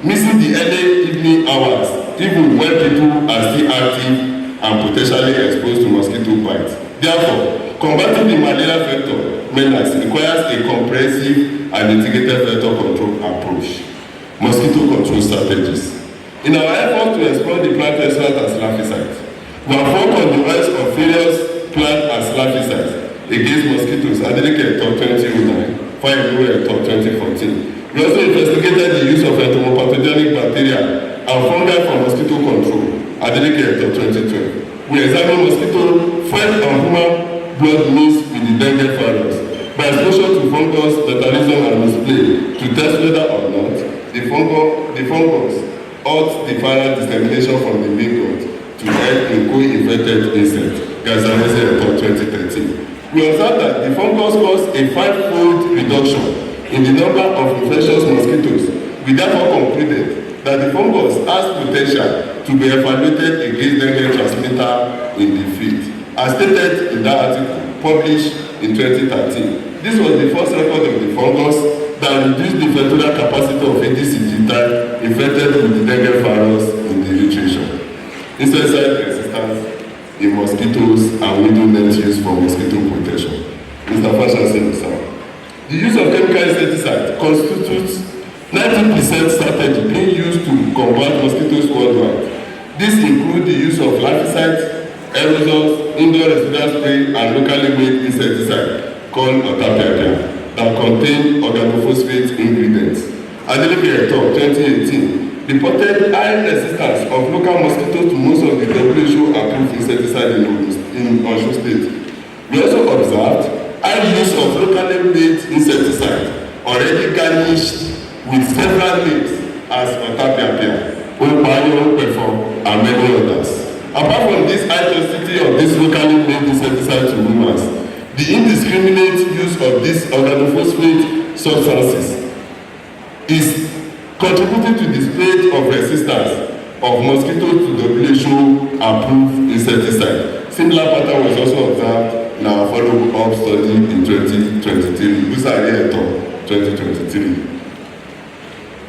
missing the early evening hours even when people are still active and potentially exposed to mosquito bites. Therefore, combating the malaria vector menace requires a comprehensive and integrated vector control approach. Mosquito control strategies. In our effort to explore the plant resistance as larvicides, we have focused on the rise of various plant as larvicides against mosquitoes, Adeleke 2009, Inaugural 2014. We also investigated the use of entomopathogenic bacteria and fungi for mosquito control, Adeleke 2012. We examined mosquito fed on human blood mixed with the dengue virus by exposure to fungus, metabolism, and display to test whether or not the fungus halt the viral dissemination from the main gut to help in co-infected insects, Gazarese 2013. We observed that the fungus caused a 5-fold reduction in the number of infectious mosquitoes. We therefore concluded that the fungus has potential to be evaluated against dengue transmitter in the field. As stated in that article published in 2013, this was the first record of the fungus that reduced the vectorial capacity of Aedes aegypti infected with the dengue virus in the literature. Insecticide resistance in mosquitoes and window net used for mosquito protection. Mr. Fashion said, the use of chemical insecticide constitutes 90% strategy being used to combat mosquitoes worldwide. This includes the use of larvicides, aerosols, indoor residual spray, and locally made insecticide called Otapia that contain organophosphate ingredients. Adeleke 2018 reported high resistance of local mosquitoes to most of the WHO-approved insecticide in Osun State. We also observed high use of locally made insecticide already garnished with several names as Otapia, Opayo, Prof, and many others. Apart from this high toxicity of this locally made insecticide to humans, the indiscriminate use of these organophosphate substances is contributing to the spread of resistance of mosquitoes to WHO-approved insecticide. Similar pattern was also observed in our follow-up study in 2023. Usari 2023.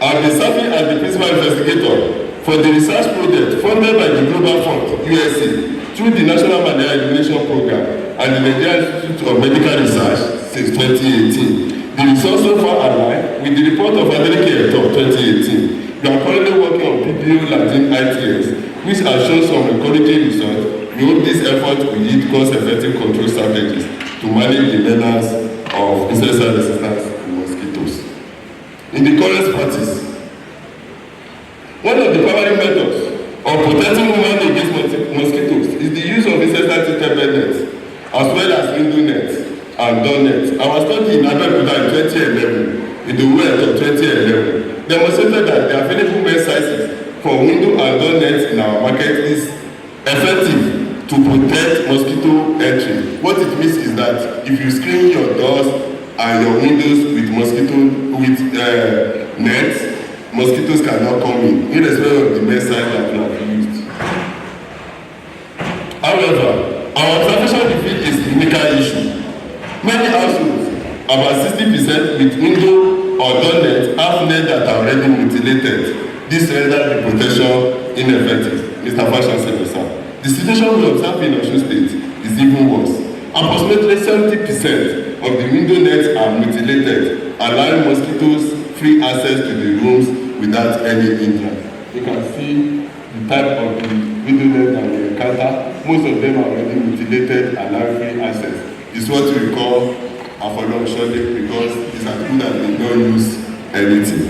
I've been serving as the principal investigator for the research project funded by the Global Fund, USA, through the National Malaria Elimination Program and the Nigerian Institute of Medical Research since 2018. The results so far align with the report of Adeleke 2018. We are currently working on PPO Latin ITS, which has shown some encouraging results. We hope this effort will yield cost-effective control strategies to manage the menace of insecticide resistance in mosquitoes. In the current practice, one of the primary methods of protecting women against mosquitoes is the use of insecticide-treated nets, as well as window nets and door nets. Our study in Adeleke in 2011, in the world of 2011, demonstrated that the available net sizes for window and door nets in our market is effective to protect mosquito entry. What it means is that if you screen your doors and your windows with nets, mosquitoes cannot come in, irrespective of the net size that you have used. However, our observation defeat is a technical issue. Many households, about 60% with window or door nets, have nets that are already mutilated. This renders the protection ineffective. Mr. Fashion said, sir. The situation we observe in Osun State is even worse. Approximately 70% of the window nets are mutilated, allowing mosquitoes free access to the rooms without any hindrance. You can see the type of the window net that we encounter. Most of them are already mutilated, allowing free access. It's what we call aphrodisiac because it's as good as they don't use anything.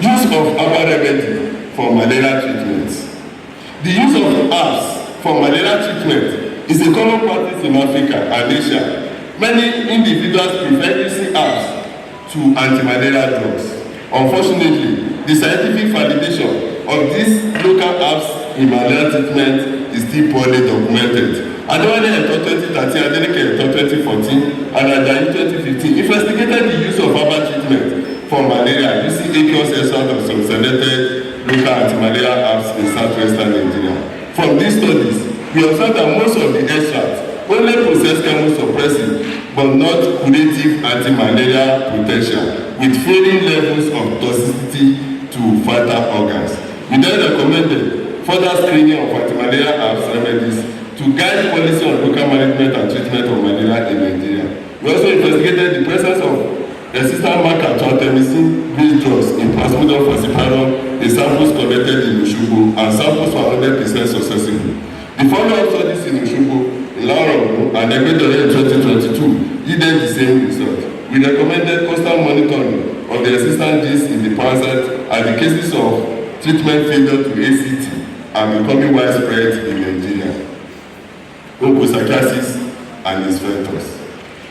Use of herbal remedy for malaria treatment. The use of herbs for malaria treatment is a common practice in Africa and Asia. Many individuals prefer using herbs to anti-malaria drugs. Unfortunately, the scientific validation of these local herbs in malaria treatment is still poorly documented. Adeleke 2013, Adeleke 2014, and Ajayi 2015 investigated the use of herbal treatment for malaria using aqueous extract of some selected local anti-malaria herbs in southwestern Nigeria. From these studies, we observed that most of the extracts only possess chemosuppressive but not curative anti-malaria potential with varying levels of toxicity to vital organs. We then recommended further screening of anti-malaria herbs remedies to guide policy on local management and treatment of malaria in Nigeria. We also investigated the presence of resistant marker to artemisinin-based drugs in Plasmodium falciparum in samples collected in Osogbo, and samples were 100% successful. The follow-up studies in Osogbo, in Lauro, and Egbedoye in 2022 yielded the same result. We recommended constant monitoring of the resistant genes in the parasite and the cases of treatment failure to ACT are becoming widespread in Nigeria. Onchocerciasis and its vectors.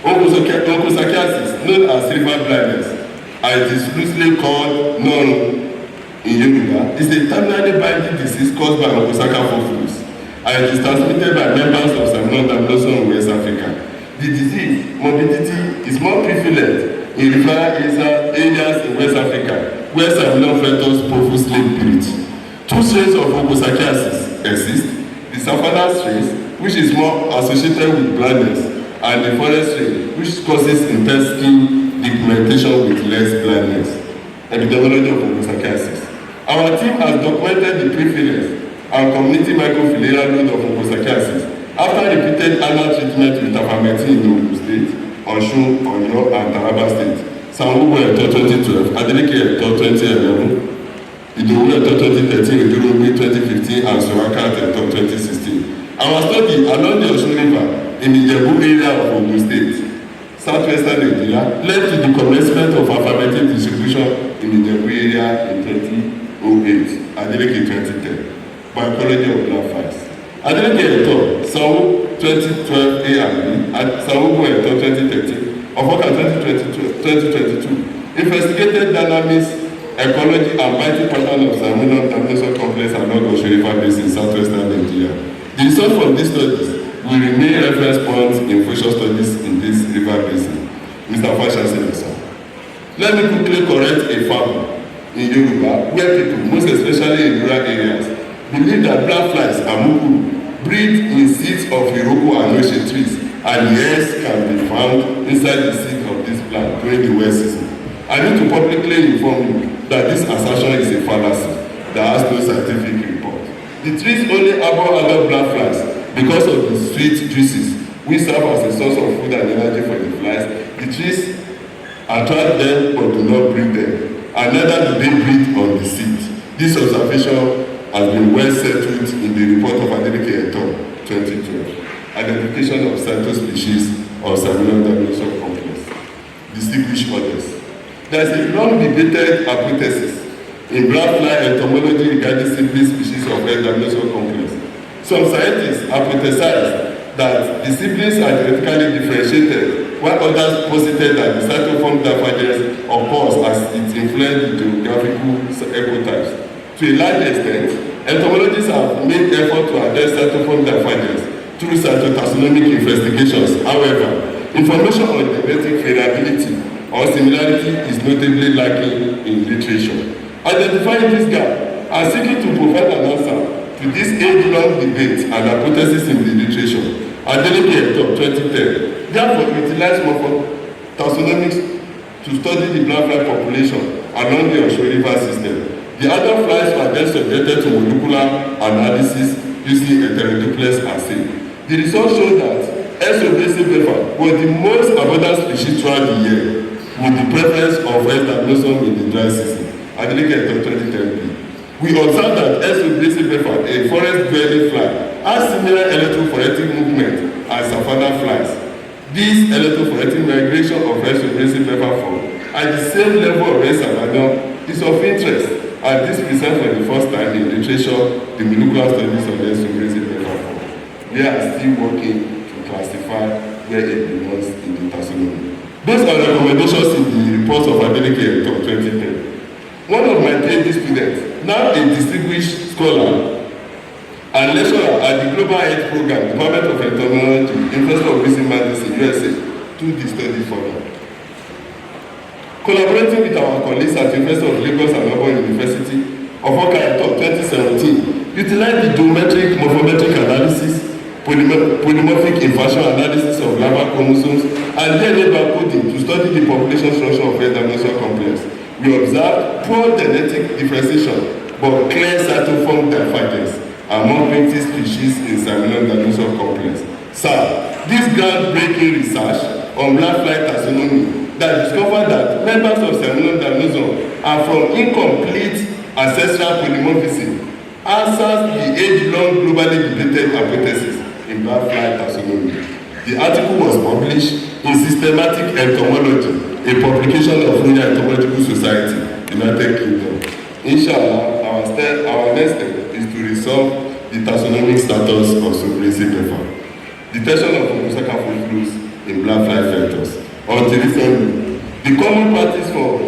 Onchocerciasis, known as river blindness, and it is loosely called Noro in Yoruba, is a terminally binding disease caused by Onchocerca and it is transmitted by members of Salmonella blossom in West Africa. The disease morbidity is more prevalent in river areas in West Africa, where Salmonella fetus profusely breed. Two strains of onchocerciasis exist: the savannah strain, which is more associated with blindness, and the forest strain, which causes intense skin depigmentation with less blindness. Epidemiology of onchocerciasis. Our team has documented the prevalence and community microfilarial load of onchocerciasis after repeated annual treatment with tafamectin in Ogun State, Osun, Oyo, and Taraba State. Sanwo 2012, Adeleke 2011, Idowu 2013, Idurogbe 2015, and Soraka 2016. Our study along the Osun River in the Ijebu area of Ogun State, southwestern Nigeria, led to the commencement of affirmative distribution in the Ijebu area in 2008, Adeleke 2010, Biology of Blackflies. Adeleke Sanwo 2012 A and B, and Sanwo 2013, Ofoka 2022, investigated dynamics, ecology, and biting pattern of salmonella termination complex along Osun River basin in southwestern Nigeria. The results from these studies will remain reference points in future studies in this river basin. Mr. Fashion said, sir. Let me quickly correct a fable in Yoruba, where people, most especially in rural areas, believe that blackflies and mukuru breed in seeds of Iroko and Oshe trees, and eggs can be found inside the seed of this plant during the wet season. I need to publicly inform you that this assertion is a fallacy that has no scientific report. The trees only harbor adult blackflies because of the sweet juices which serve as a source of food and energy for the flies. The trees attract them but do not breed them, and neither do they breed on the seed. This observation has been well settled in the report of Adeleke et al. 2012. Identification of cytospecies of Salmonella diagnostic complex. Distinguished orders. There is a long debated hypothesis in blackfly entomology regarding simple species of diagnostic complex. Some scientists hypothesize that the siblings are genetically differentiated, while others posited that the cytoform divergence occurs as it influences the geographical ecotypes. To a large extent, entomologists have made effort to address cytoform divergence through cytotaxonomic investigations. However, information on genetic variability or similarity is notably lacking in literature. Identifying this gap and seeking to provide an answer to this age-long debate and hypothesis in the literature, Adeleke et al. 2010 therefore utilized morphotaxonomics to study the blackfly population along the Osho River system. The adult flies were then subjected to molecular analysis using heteroduplex assay. The results showed that S. obracebrefa was the most abundant species throughout the year, with the preference of S. diagnosum in the dry season. Adeleke et al. 2010. We observed that S. obracebrefa, a forest-dwelling fly, has similar electrophoretic movement as savanna flies. This electrophoretic migration of S. obracebrefa form at the same level of S. savanna is of interest, and this presents for the first time in literature the molecular studies of S. obracebrefa form. We are still working to classify where it belongs in the taxonomy. Based on recommendations in the report of Adeleke et al. 2010, one of my PhD students, now a distinguished scholar and lecturer at the Global Health Program, Department of Entomology, University of Wisconsin, USA, took the study further. Collaborating with our colleagues at the University of Lagos and Auburn University, Ofoka et al. 2017 utilized the geometric morphometric analysis, polymorphic inversion analysis of larval chromosomes, and DNA barcoding to study the population structure of diagnostic complex. We observed poor genetic differentiation but clear cytoform divergence among 20 species in Salmonella diagnostic complex. Sir, this groundbreaking research on blackfly taxonomy that discovered that members of Salmonella diagnostic are from incomplete ancestral polymorphism answers the age-long globally debated hypothesis in blackfly taxonomy. The article was published in Systematic Entomology, a publication of Royal Entomological Society, United Kingdom. Inshallah, our next step is to resolve the taxonomic status of obracebrefa, detection of Obusaka flus in blackfly fetus. Until recently, the common practice for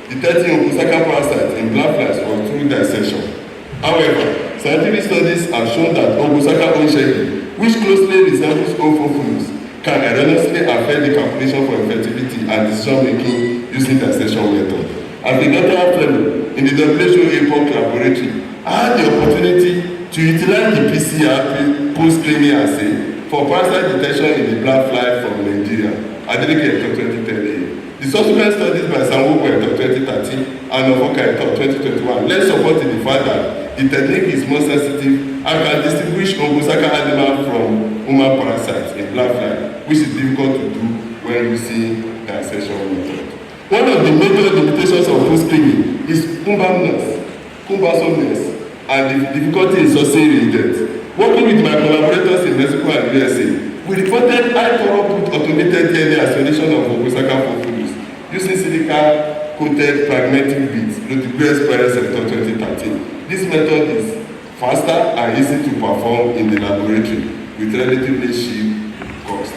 detecting Obusaka parasites in blackflies was through dissection. However, scientific studies have shown that Obusaka onshegi, which closely resembles ophiophilus, can erroneously affect the calculation for infertility and decision-making using dissection method. As a doctoral fellow in the WHO EPOC laboratory, I had the opportunity to utilize the PCR post-screening assay for parasite detection in the blackfly from Nigeria, Adeleke et al. 2010. The subsequent studies by Sanwogo et al. 2013 and Ofoka et al. 2021 led support in the fact that the technique is more sensitive and can distinguish Obusaka animal from human parasites in blackfly, which is difficult to do when using dissection method. One of the major limitations of post-screening is cumbersomeness, and the difficulty in sourcing reagents. Working with my collaborators in Mexico and USA, we reported high throughput automated DNA isolation of Obusaka flus using silica-coated fragmentic beads, Rotigress Perez et al. 2013. This method is faster and easy to perform in the laboratory with relatively cheap cost.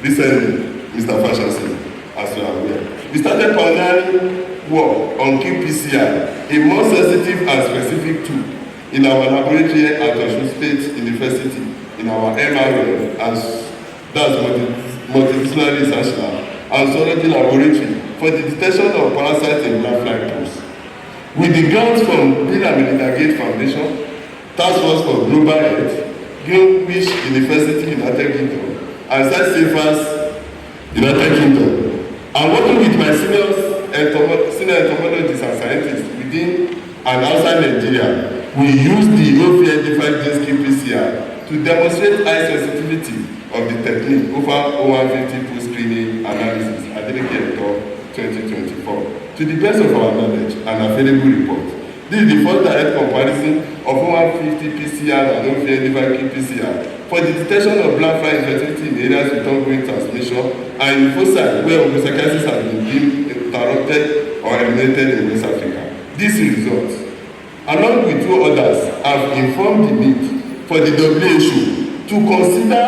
Recently, Mr. Fashion, as you are aware, we started pioneering work on qPCR, a more sensitive and specific tool in our laboratory at Osun State University, in our MRL, and that's multidisciplinary research lab, and zoology laboratory for the detection of parasites in blackfly pools. With the grants from Bill and Melinda Gates Foundation, Task Force for Global Health, Greenwich University United Kingdom, and SciSafers United Kingdom, and working with my senior entomologists and scientists within and outside Nigeria, we use the OPL-defined gene PCR to demonstrate high sensitivity of the technique over 150 post-screening analysis, Adeleke 2024. To the best of our knowledge and available reports, this is the first direct comparison of 150 PCR and OPL-defined PCR for the detection of blackfly infectivity in areas with ongoing transmission and in foci where homosexuality has been deemed interrupted or eliminated in West Africa. These results, along with two others, have informed the need for the WHO to consider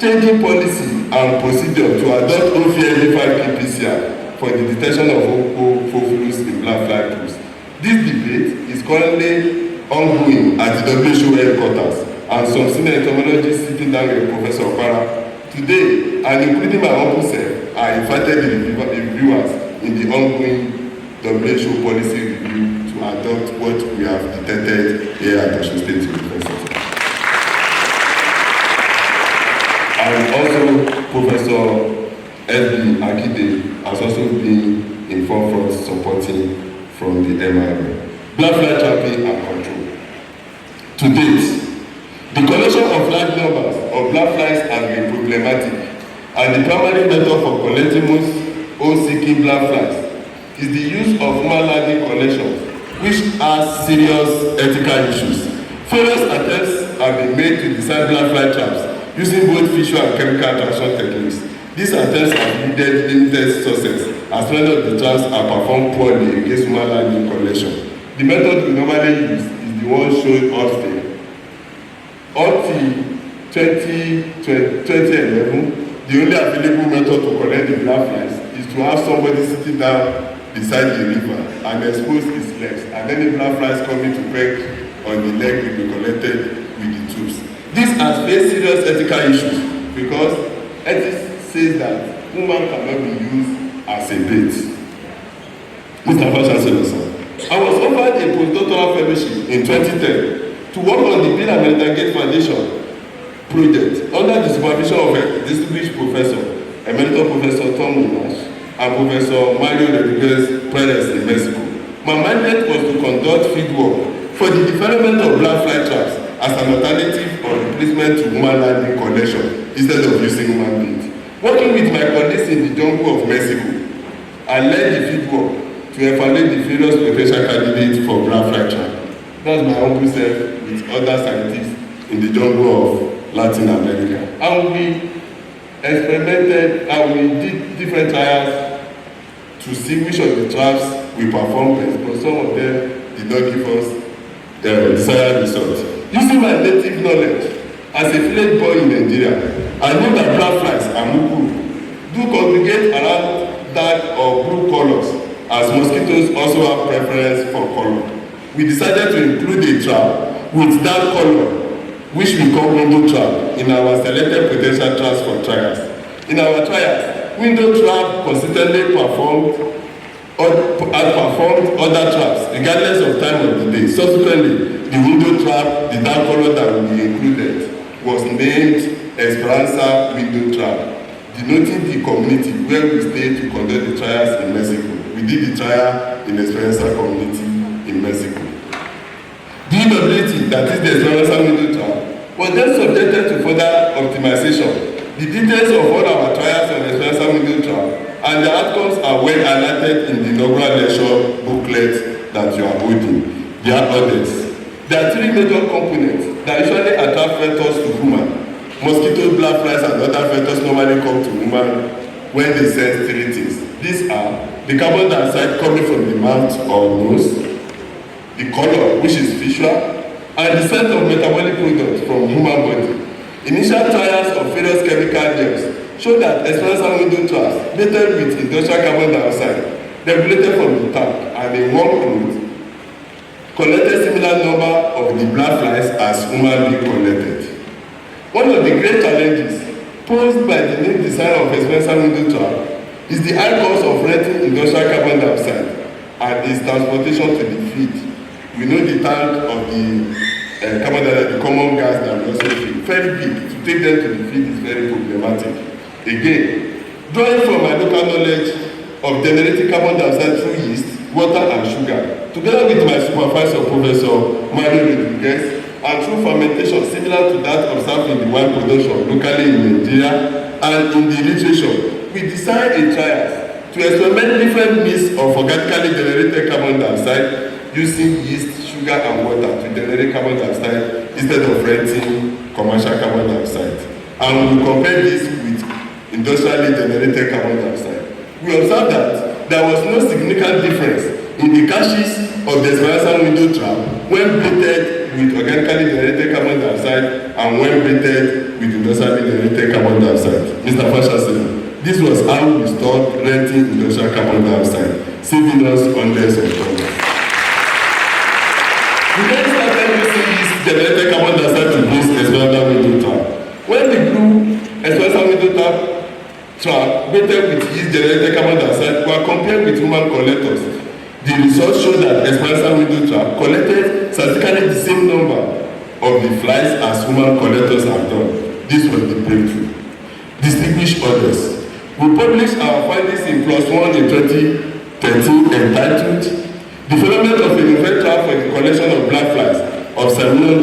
changing policy and procedure to adopt OPL-defined PCR for the detection of ovophilus in blackfly pools. This debate is currently ongoing at the WHO headquarters, and some senior entomologists sitting down with Professor Okpara. Today, and including my own self, I invited the reviewers in the ongoing WHO policy review to adopt what we have detected here at Osun State University. And also, Professor S.B. Akide has also been in forefront supporting from the MRA. Blackfly trapping and control. To date, the collection of large numbers of blackflies has been problematic, and the primary method for collecting most home-seeking blackflies is the use of human landing collection, which has serious ethical issues. Various attempts have been made to design blackfly traps using both visual and chemical attraction techniques. These attempts have yielded limited success, as many of the traps are performed poorly against human landing collection. The method we normally use is the one shown upstairs. Up till 2011, the only available method to collect the blackflies is to have somebody sitting down beside the river and expose his legs, and then the blackflies coming to peck on the leg will be collected with the tubes. This has faced serious ethical issues because ethics says that woman cannot be used as a bait. Mr. Vice Chancellor, sir, I was offered a postdoctoral fellowship in 2010 to work on the Bill and Melinda Gates Foundation project under the supervision of a distinguished professor, Emeritus Professor Tom Munash, and Professor Mario Rodriguez Perez in Mexico. My mandate was to conduct fieldwork for the development of blackfly traps as an alternative or replacement to human landing collection instead of using human beings. Working with my colleagues in the jungle of Mexico, I led the fieldwork to evaluate the various potential candidates for blackfly traps. That's my humble self with other scientists in the jungle of Latin America. And we experimented and we did different trials to see which of the traps we performed best, but some of them did not give us the desired results. Using my native knowledge as a village boy in Nigeria, I know that blackflies and muku do congregate around dark or blue colors, as mosquitoes also have preference for color. We decided to include a trap with dark color, which we call window trap, in our selected potential traps for trials. In our trials, window trap consistently outperformed other traps, regardless of time of the day. Subsequently, the window trap, the dark color that we included, was named Esperanza Window Trap, denoting the community where we stayed to conduct the trials in Mexico. We did the trial in Esperanza community in Mexico. The inability, that is the Esperanza Window Trap, was then subjected to further optimization. The details of all our trials on Esperanza Window Trap and the outcomes are well highlighted in the inaugural lecture booklet that you are holding. They are audits. There are three major components that usually attract vectors to human. Mosquitoes, blackflies, and other vectors normally come to human when they sense three things. These are the carbon dioxide coming from the mouth or nose, the color, which is visual, and the scent of metabolic products from human body. Initial trials of various chemical gels show that Esperanza window traps mated with industrial carbon dioxide regulated from the tank and in one cloth collected similar number of the blackflies as human being collected. One of the great challenges posed by the new design of Esperanza window trap is the high cost of renting industrial carbon dioxide and its transportation to the field. We know the tank of the carbon dioxide, the common gas that we also feel, very big. To take them to the field is very problematic. Again, drawing from my local knowledge of generating carbon dioxide through yeast, water and sugar, together with my supervisor, Professor Mario Rodriguez, and through fermentation similar to that observed in the wine production locally in Nigeria and in the literature, we designed a trial to experiment different means of organically generated carbon dioxide using yeast, sugar and water to generate carbon dioxide instead of renting commercial carbon dioxide. And we compare this with industrially generated carbon dioxide. We observed that there was no significant difference in the caches of the Esperanza window trap when braided with organically generated carbon dioxide and when braided with industrially generated carbon dioxide. Mr. Fashasen, this was how we stopped renting industrial carbon dioxide, saving us hundreds of dollars. We then started using this generated carbon dioxide to boost Esperanza window trap. When the blue Esperanza window trap braided with yeast generated carbon dioxide were compared with human collectors, the results show that Esperanza window trap collected statistically the same number of the flies as human collectors have done. This was the breakthrough. Distinguished authors. We published our findings in +1 in 2013 entitled Development of a Novel Trap for the Collection of Blackflies of Salmonal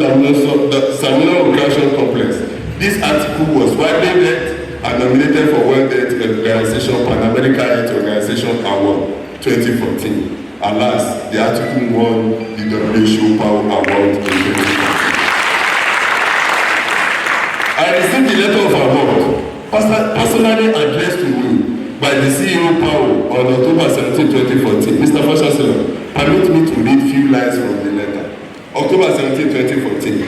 Recreation Complex. This article was widely read and nominated for World Health Organization Pan American Health Organization Award 2014. Alas, the article won the WHO Power Award in 2014. I received the letter of award personally addressed to me by the CEO Power on October 17, 2014. Mr. Fashasen, permit me to read few lines from the letter. October 17, 2014.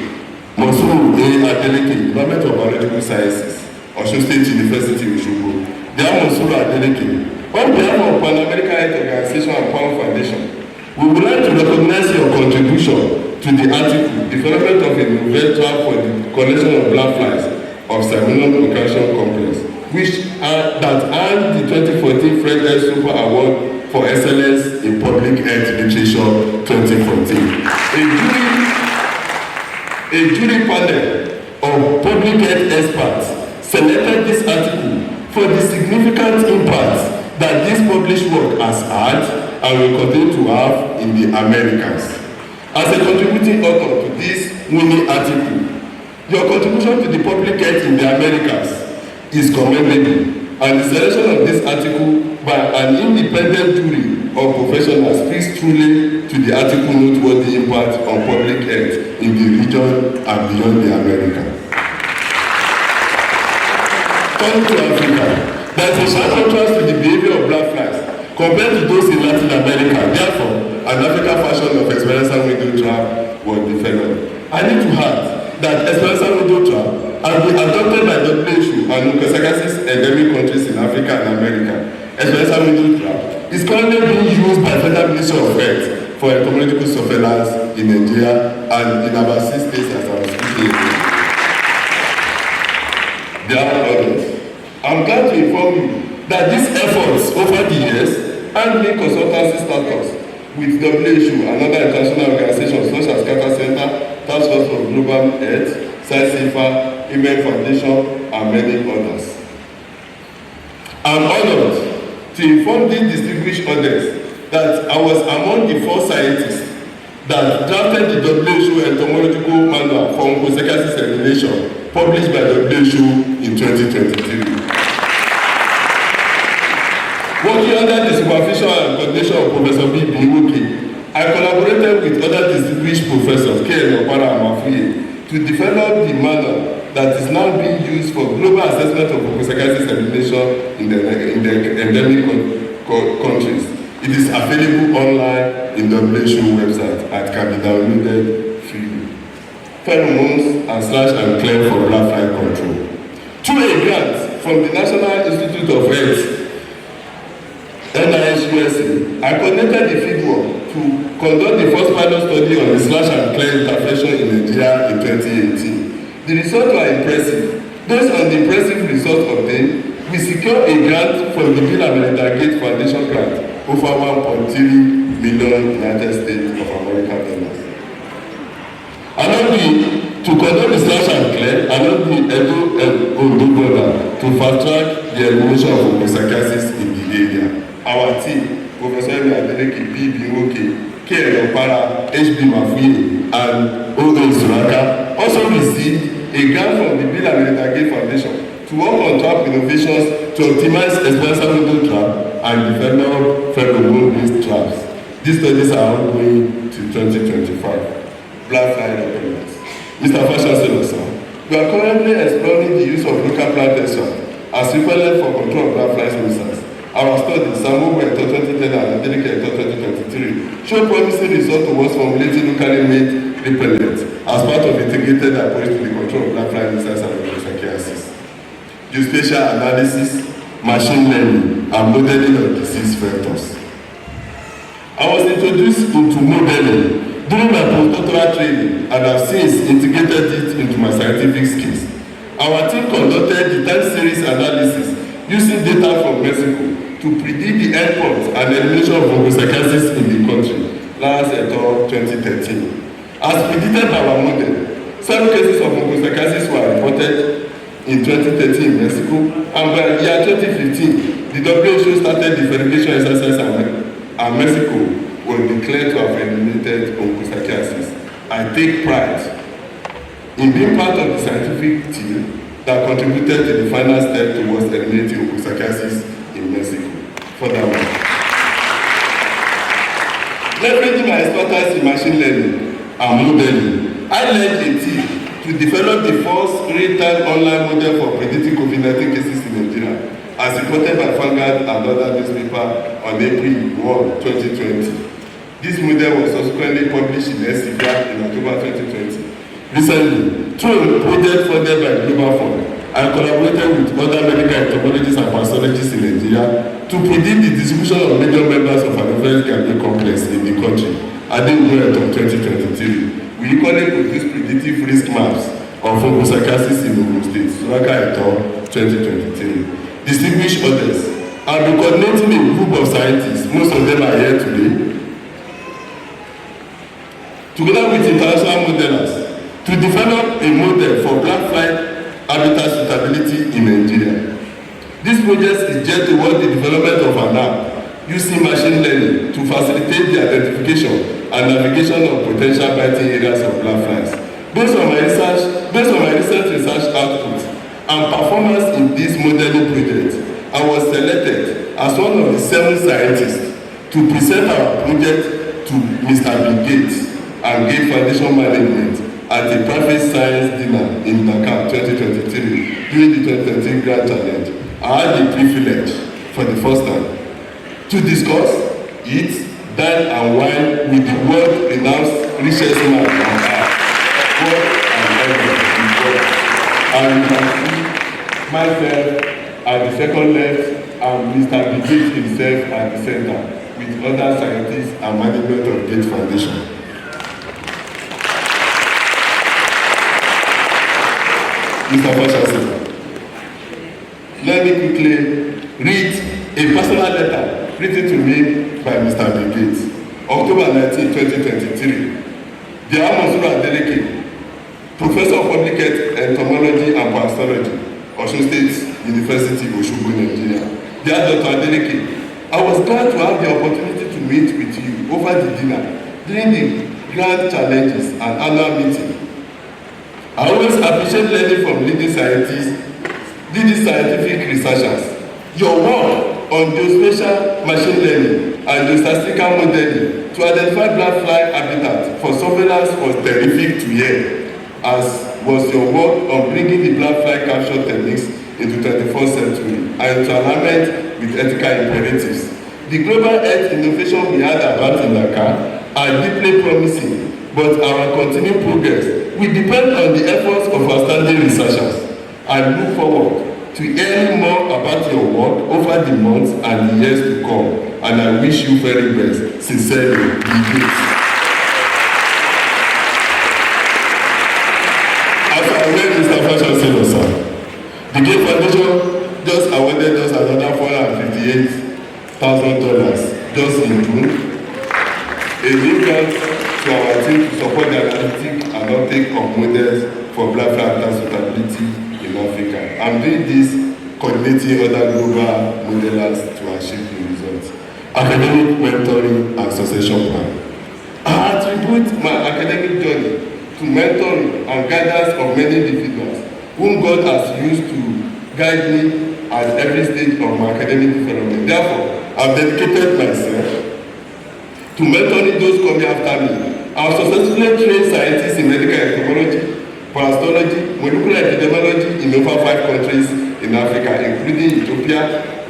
Adeleke, Department of Biological Sciences, Osun State University, Osogbo. Dear Adeleke, on behalf of Pan American Health Organization and Power Foundation, we would like to recognize your contribution to the article, Development of a Novel Trap for the Collection of Blackflies of Salmonal Recreation Complex, which that earned the 2014 Fred L. Super Award for Excellence in Public Health Literature 2014. A jury panel of public health experts selected this article for the significant impact that this published work has had and will continue to have in the Americas. As a contributing author to this winning article, your contribution to the public health in the Americas is commendable, and the selection of this article by an independent jury of professionals speaks truly to the article noteworthy impact on public health in the region and beyond the Americas. Turning to Africa, there is a sharp contrast to the behavior of blackflies compared to those in Latin America. Therefore, an African version of Esperanza window trap was developed. I need to add that Esperanza window trap has been adopted by WHO and Mucosacasis endemic countries in Africa and America. Esperanza window trap is currently being used by Federal Ministry of Health for ecological surveillance in Nigeria and in about 6 states as I was speaking. There are others. I'm glad to inform you that these efforts over the years and the consultancy status with WHO and other international organizations such as Carter Center, Task Force for Global Health, SciSafer, Email Foundation, and many others. I'm honored to inform these distinguished audience that I was among the 4 scientists that drafted the WHO entomological manual for Mucosacasis elimination published by WHO in 2023. Working under the supervision and coordination of Professor B. Iwoke, I collaborated with other distinguished professors, K. Opara and Mafuye, to develop the manual that is now being used for global assessment of Mucosacasis elimination in the endemic countries. It is available online in the WHO website and can be downloaded freely. Pheromones and slash and clear for blackfly control. Through a grant from the National Institute of Health, UNIOSUN, I coordinated the fieldwork to conduct the first pilot study on the slash and clear intervention in Nigeria in 2018. The results were impressive. Based on the impressive results obtained, we secured a grant from the Bill and Melinda Gates Foundation grant over $1.3 million United States of America dollars. To conduct the slash and clear, along the Ondo border to fast track the elimination of homosexuality in the area. Our team, Professor Adeleke, B. K. Para, H.B. Mafuye, and O.A. Suraka, also received a grant from the Bill and Melinda Gates Foundation to work on trap innovations to optimize expensive window trap and develop pheromone-based traps. These studies are ongoing to 2025. Blackflies repellents. Mr. Fashion Chancellor, sir, we are currently exploring the use of local plant extract as repellent for control of blackflies nuisance. Our studies, Samu Wento 2010 and Adeleke 2023, show promising results towards formulating locally made repellents as part of integrated approach to the control of blackfly nuisance and mosquitoes. Geospatial analysis, machine learning, and modeling of disease vectors. I was introduced into modeling during my postdoctoral training and have since integrated it into my scientific skills. Our team conducted the time series analysis using data from Mexico to predict the endpoints and elimination of homosexuality in the country, last et al. 2013. As predicted by our model, 7 cases of homosexuality were reported in 2013 in Mexico, and by the year 2015, the WHO started the verification exercise and Mexico was declared to have eliminated homosexuality. I take pride in being part of the scientific team that contributed to the final step towards eliminating homosexuality in Mexico. Furthermore, leveraging my expertise in machine learning and modeling, I led a team to develop the first real-time online model for predicting COVID-19 cases in Nigeria, as reported by Vanguard and other newspaper on April 1, 2020. This model was subsequently published in Elsevier in October 2020. Recently, through a project funded by Global Fund, I collaborated with other medical entomologists and pathologists in Nigeria to predict the distribution of major members of an advanced gambling complex in the country at the end of 2023. We equally produced predictive risk maps of homosexuality in Ogun State, Suraka et al. 2023. Distinguished others, I'll be coordinating a group of scientists, most of them are here today, together with international modelers, to develop a model for blackfly habitat suitability in Nigeria. This project is geared toward the development of an app using machine learning to facilitate the identification and navigation of potential biting areas of blackflies. Based on my recent research output and performance in this modeling project, I was selected as one of the 7 scientists to present our project to Mr. Bill Gates and Gates Foundation Management at a private science dinner in Dakar 2023 during the 2013 Grand Challenge. I had the privilege for the first time to discuss, eat, dine and wine with the world-renowned richest man on earth, God and ever. And you can see myself at the second left and Mr. Bill Gates himself at the center with other scientists and management of Gates Foundation. Mr. Fashion, let me quickly read a personal letter written to me by Mr. Bill Gates, October 19, 2023. Dear Adeleke, Professor of Public Health Entomology and Pathology, Osun State University, Osogbo, Nigeria. Dear Dr. Adeleke, I was glad to have the opportunity to meet with you over the dinner during the Grand Challenges and annual meeting. I always appreciate learning from leading scientists, leading scientific researchers. Your work on geospatial machine learning and geostatistical modeling to identify blackfly habitat for surveillance was terrific to hear, as was your work on bringing the blackfly capture techniques into 21st century and into alignment with ethical imperatives. The global health innovation we had about in Dakar are deeply promising, but our continued progress will depend on the efforts of outstanding researchers. I look forward to hearing more about your work over the months and the years to come, and I wish you very best. Sincerely, Bill Gates. As I read Mr. Fashion Chancellor, sir, the Gates Foundation just awarded us another $458,000 just in June. a new grant to our team to support the analytic and uptake of models for Blackflies habitat suitability in Africa. I'm doing this coordinating other global modelers to achieve the results. Academic mentoring and succession plan. I attribute my academic journey to mentoring and guidance of many individuals whom God has used to guide me at every stage of my academic development. Therefore, I've dedicated myself to mentoring those coming after me. I've successfully trained scientists in medical entomology, parasitology, molecular epidemiology in over 5 countries in Africa, including Ethiopia,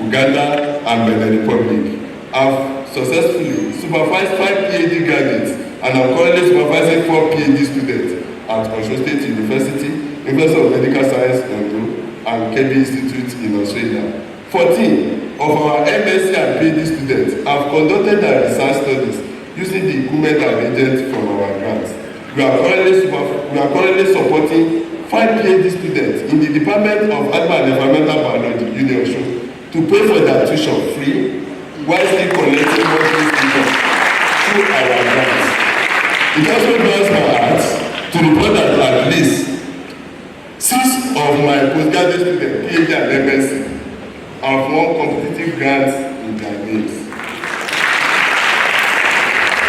Uganda, and Benin Republic. I've successfully supervised 5 PhD graduates, and I'm currently supervising 4 PhD students at Osun State University, University of Medical Science, Ondo, and KB Institute in Australia. 14 of our MSc and PhD students have conducted their research studies using the equipment and agents from our grants. We are currently supporting 5 PhD students in the Department of Animal and Environmental Biology, UNIOSUN, to pay for their tuition free, while still collecting monthly students through our grants. It also breaks my heart to report that at least 6 of my postgraduate students, PhD and MSc, have won competitive grants in their names.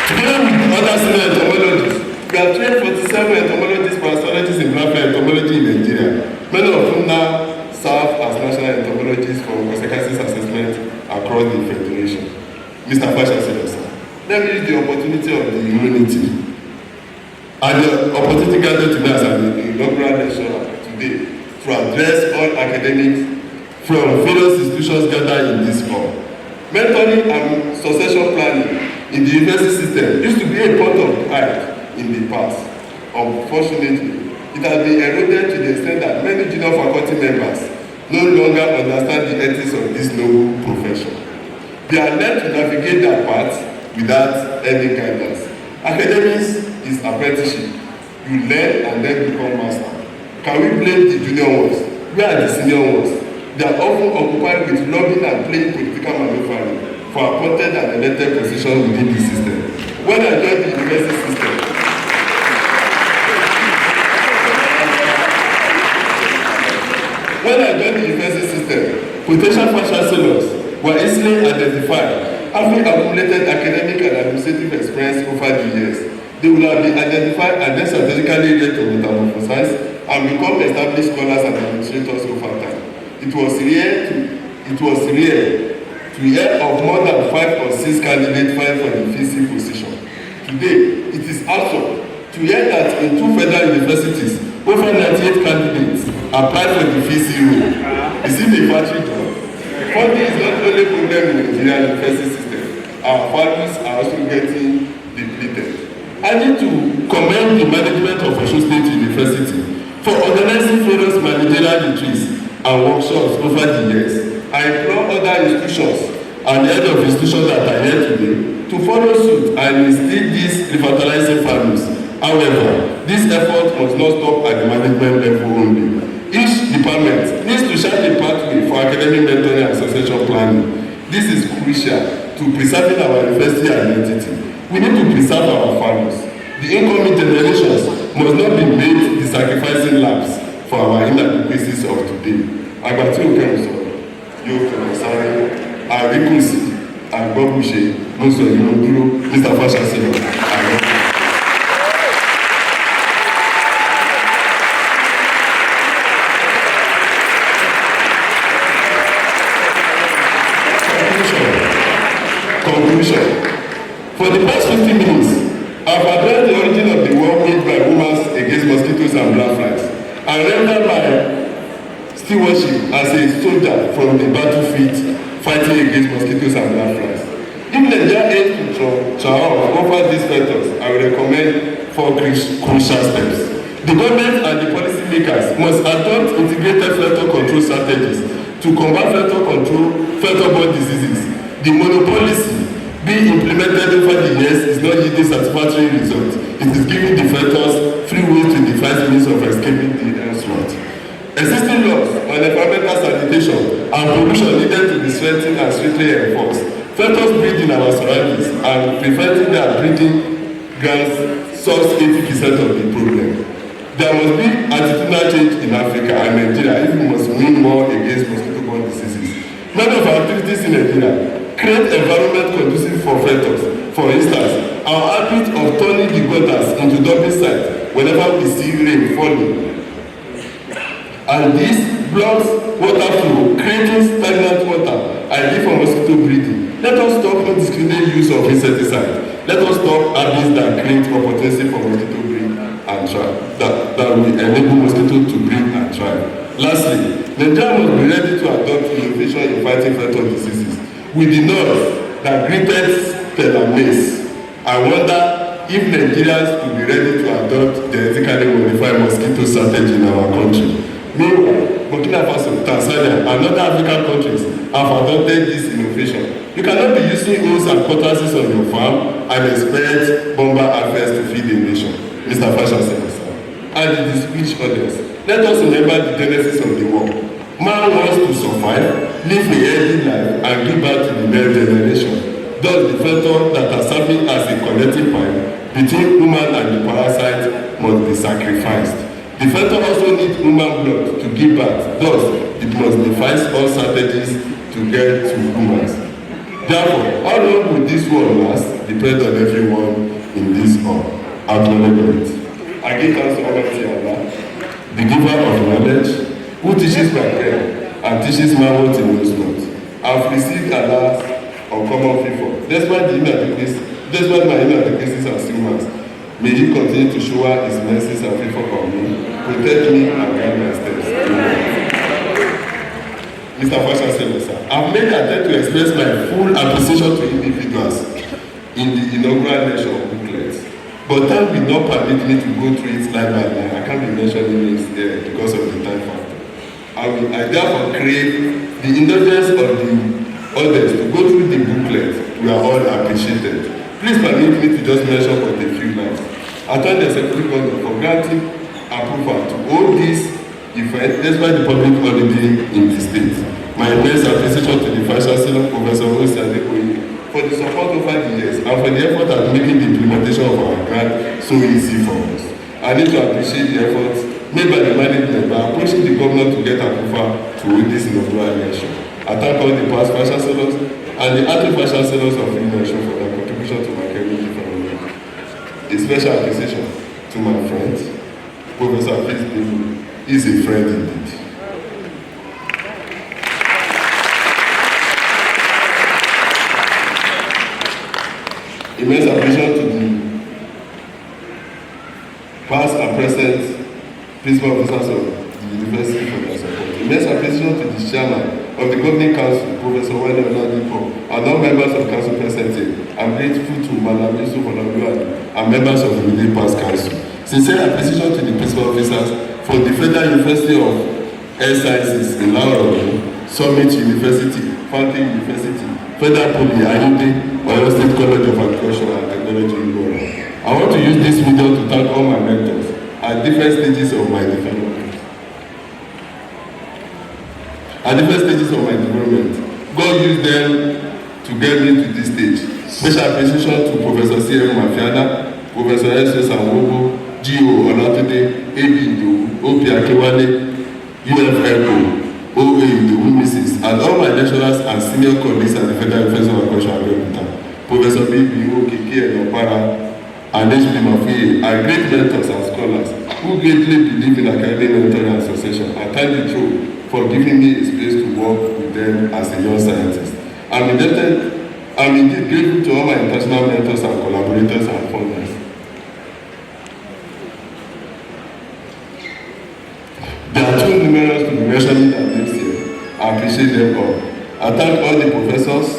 Together with other senior entomologists, we have trained 47 entomologists, parasitologists in Blackflies entomology in Nigeria, many of whom now serve as national entomologists for consequences assessment across the Federation. Mr. Chancellor, let me use the opportunity of the immunity and the opportunity gathered to me as an inaugural lecturer today to address all academics from various institutions gathered in this hall. Mentoring and succession planning in the university system used to be a point of pride in the past. Unfortunately, it has been eroded to the extent that many junior faculty members no longer understand the ethics of this noble profession. They are left to navigate their path without any guidance. Academics is apprenticeship. You learn and then become master. Can we blame the junior ones? Where are the senior ones? They are often occupied with lobbying and playing political maneuvering for appointed and elected positions within the system. When I joined the university system, potential vice chancellors were easily identified, having accumulated academic and administrative experience over the years. They will have been identified and then strategically led to metamorphosize and become established scholars and administrators over time. It was rare to hear of more than 5 or 6 candidates vying for the VC position. Today, it is absurd to hear that in 2 federal universities, over 98 candidates applied for the VC role. Is it a factory job? Funding is not only a problem in the Nigerian university system. Our values are also getting depleted. I need to commend the management of Osun State University for organizing various managerial retreats and workshops over the years. I implore other institutions and the head of institutions that are here today to follow suit and instill these revitalizing values. However, this effort must not stop at the management level only. Each department needs to shape a pathway for academic mentoring and succession planning. This is crucial to preserving our university identity. We need to preserve our values. The incoming generations must not be made the sacrificing lambs for our inadequacies of today. Agbati Okemso, Yokenosare, Arikusi, Agbobushe, Muso Yimoduro, Mr. Chancellor. Conclusion. For the past 50 minutes, I've addressed the origin of the war waged by women against mosquitoes and blackflies, and rendered my stewardship as a soldier from the battlefield fighting against mosquitoes and blackflies. If Nigeria aims to offer these vectors, I will recommend 4 crucial steps. The government and the policymakers must adopt integrated vector control strategies to combat vector-borne diseases. The monopoly being implemented over the years is not yielding satisfactory results. It is giving the vectors free ways to devise means of escaping the onslaught. Existing laws on environmental sanitation and pollution needed to be strengthened and strictly enforced. Fetus breed in our surroundings and preventing their breeding grounds solves 80% of the problem. There must be attitudinal change in Africa and Nigeria if we must win more against mosquito-borne diseases. Many of our activities in Nigeria create environment conducive for fetus. For instance, our habit of turning the gutters into dumping sites whenever we see rain falling. And this blocks water flow, creating stagnant water, ideal for mosquito breeding. Let us stop indiscriminate use of insecticides. Let us stop habits that create opportunity for mosquito breed and thrive, that will enable mosquito to breed and thrive. Lastly, Nigeria must be ready to adopt innovation in fighting vector diseases. With the nurse that greeted Stella Mace, I wonder if Nigerians will be ready to adopt genetically modified mosquito strategy in our country. Meanwhile, Burkina Faso, Tanzania, and other African countries have adopted this innovation. You cannot be using hose and cutlasses on your farm and expect bomber harvest to feed the nation. Mr. Fashion Secretary, and the distinguished audience, let us remember the genesis of the war. Man wants to survive, live a healthy life, and give back to the next generation. Thus, the factors that are serving as a collective pipe between human and the parasite must be sacrificed. The fetus also needs human blood to give birth. Thus, it must devise all strategies to get to humans. Therefore, how long will this war last depends on everyone in this hall. Acknowledgement. I give thanks to Almighty Allah, the giver of knowledge, who teaches by prayer and teaches man what he knows not. I have received Allah's uncommon favor. Despite my inadequacies and stigmas, may He continue to shower His mercies and favor on me, protect me and guide my steps. Mr. Fashion Secretary, I have made an attempt to express my full appreciation to individuals in the inaugural lecture booklet, but time will not permit me to go through it line by line. I can't be mentioning it here because of the time factor. I therefore crave the indulgence of the audience to go through the booklet. We are all appreciated. Please permit me to just mention but a few lines. I thank the Executive Governor for granting approval to hold this event despite the public holiday in the state. My immense appreciation to the Vice Chancellor, Professor Adeleke, for the support over the years and for the effort at making the implementation of our grant so easy for us. I need to appreciate the efforts made by the management by approaching the governor to get approval to hold this inaugural election. I thank all the past Vice Chancellors and the active Vice Chancellors of UNIOSUN for their contribution to my academic development. A special appreciation to my friend, Professor Adeleke. He is a friend indeed. Immense appreciation to the past and present principal officers of the university for their support. Immense appreciation to the chairman of the governing council, Professor Unending, and all members of council present here. I'm grateful to Madam Yusuf and members of the Middle Past Council. Sincere appreciation to the principal officers for the Federal University of Health Sciences in Inaugural, Summit University, Fountain University, Federal Poly, Ayude, Oyo State College of Agriculture and Technology in Inaugural. I want to use this video to thank all my mentors at different stages of my development. God used them to get me to this stage. Special appreciation to Professor C.M. Mafiana, Professor S.S. Awobo, G.O. Olatunde, A.B. Idowu, O.P. Akewale, UFLO, O.A. Idowu Mrs. and all my lecturers and senior colleagues at the Federal University of Agriculture and Technology. Professor B.B.O. Keke Enopara and H.P. Mafuye are great mentors and scholars who greatly believe in academic mentoring and association. I thank the truth for giving me a space to work with them as a young scientist. I'm indeed grateful to all my international mentors and collaborators and funders. They are too numerous to be mentioned at this year. I appreciate them all. I thank all the professors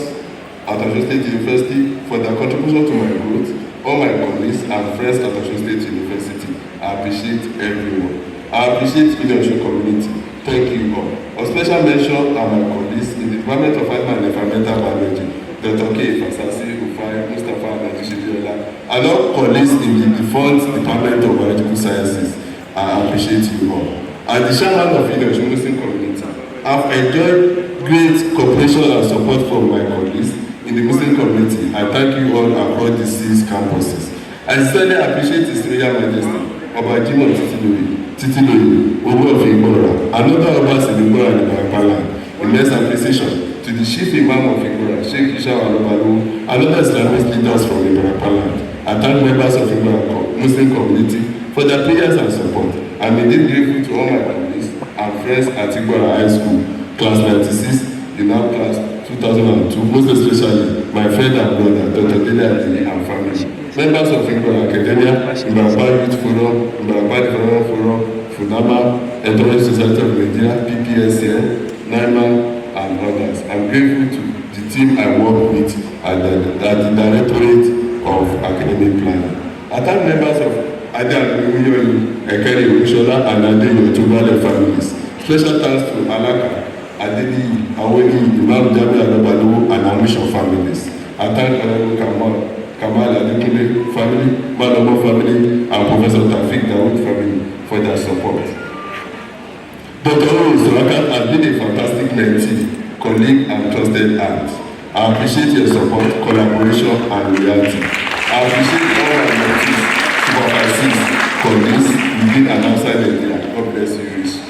at Osun State University for their contribution to my growth, all my colleagues and friends at Osun State University. I appreciate everyone. I appreciate the UNIOSUN community. Thank you all. A special mention are my colleagues in the Department of Animal and Environmental Biology, Dr. K. Fasasi, Ufai, Mustafa, and Adishidiola, and all colleagues in the defunct Department of Biological Sciences. I appreciate you all. As the chairman of the UNIOSUN community, I have enjoyed great cooperation and support from my colleagues in in the Muslim community. I thank you all across the 6 campuses. I sincerely appreciate His Royal Majesty, Ọba Jimoh Titiloye, Owo of Igbora, and other Obas in Igbora and Ibadan. Immense appreciation to the Chief Imam of Igbora, Sheikh Isha Alobalu, and other Islamic leaders from Ibadan. I thank members of Igbora Muslim community for their prayers and support. I'm indeed grateful to all my colleagues and friends at Igbora High School, Class 96, the now Class 2002, most especially my friend and brother, Dr. Adeleke and family. Members of Inaugural Academia, Unending Youth Forum, Unending Development Forum, FUNAMA, Enterprise Society of Nigeria, PPSN, NIMA, and others. I'm grateful to the team I work with at the Directorate of Academic Planning. I thank members of Adeleke, Ekeri Omishola, and Adeleke families. Special thanks to Alaka, Adeleke, Awoni, Imam Jami Alobalu, and Amisho families. I thank Honorable Kamal Adeleke family, Malomo family, and Professor Tafik Dawood family for their support. Dr. Olusorakan has been a fantastic mentee, colleague, and trusted aunt. I appreciate your support, collaboration, and loyalty. I appreciate all my mentees, supervisors, colleagues within and outside Nigeria. God bless you richly.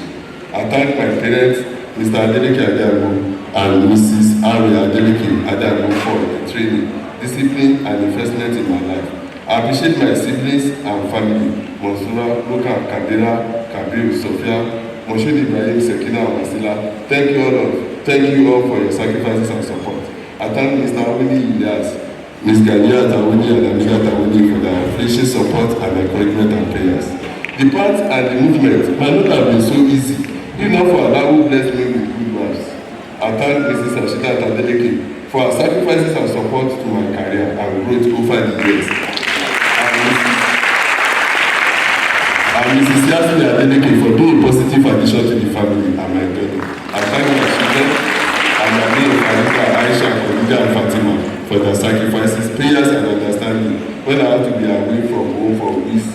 I thank my parents, Mr. Adeleke Adamu and Mrs. Ari Adeleke Adamu for the training, discipline, and investment in my life. I appreciate my siblings and family, Monsura, Luka, Kadira, Kabir, Sophia, Moshe Ibrahim, Sekina, and Masila. Thank you all for your sacrifices and support. I thank Mr. Awuni Ilyas, Ms. Gania Tawuni, and Amiga Tawuni for their unflinching support and encouragement and prayers. The path and the movement might not have been so easy, if not for Allah who blessed me with good wives. I thank Mrs. Ashida Adeleke for her sacrifices and support to my career and growth over the years. And Mrs. Yasmin Adeleke for being a positive addition to the family and my daughter. I thank my children and my name, Adeleke, Aisha, Khadija, and Fatima for their sacrifices, prayers, and understanding when I have to be away from home for weeks,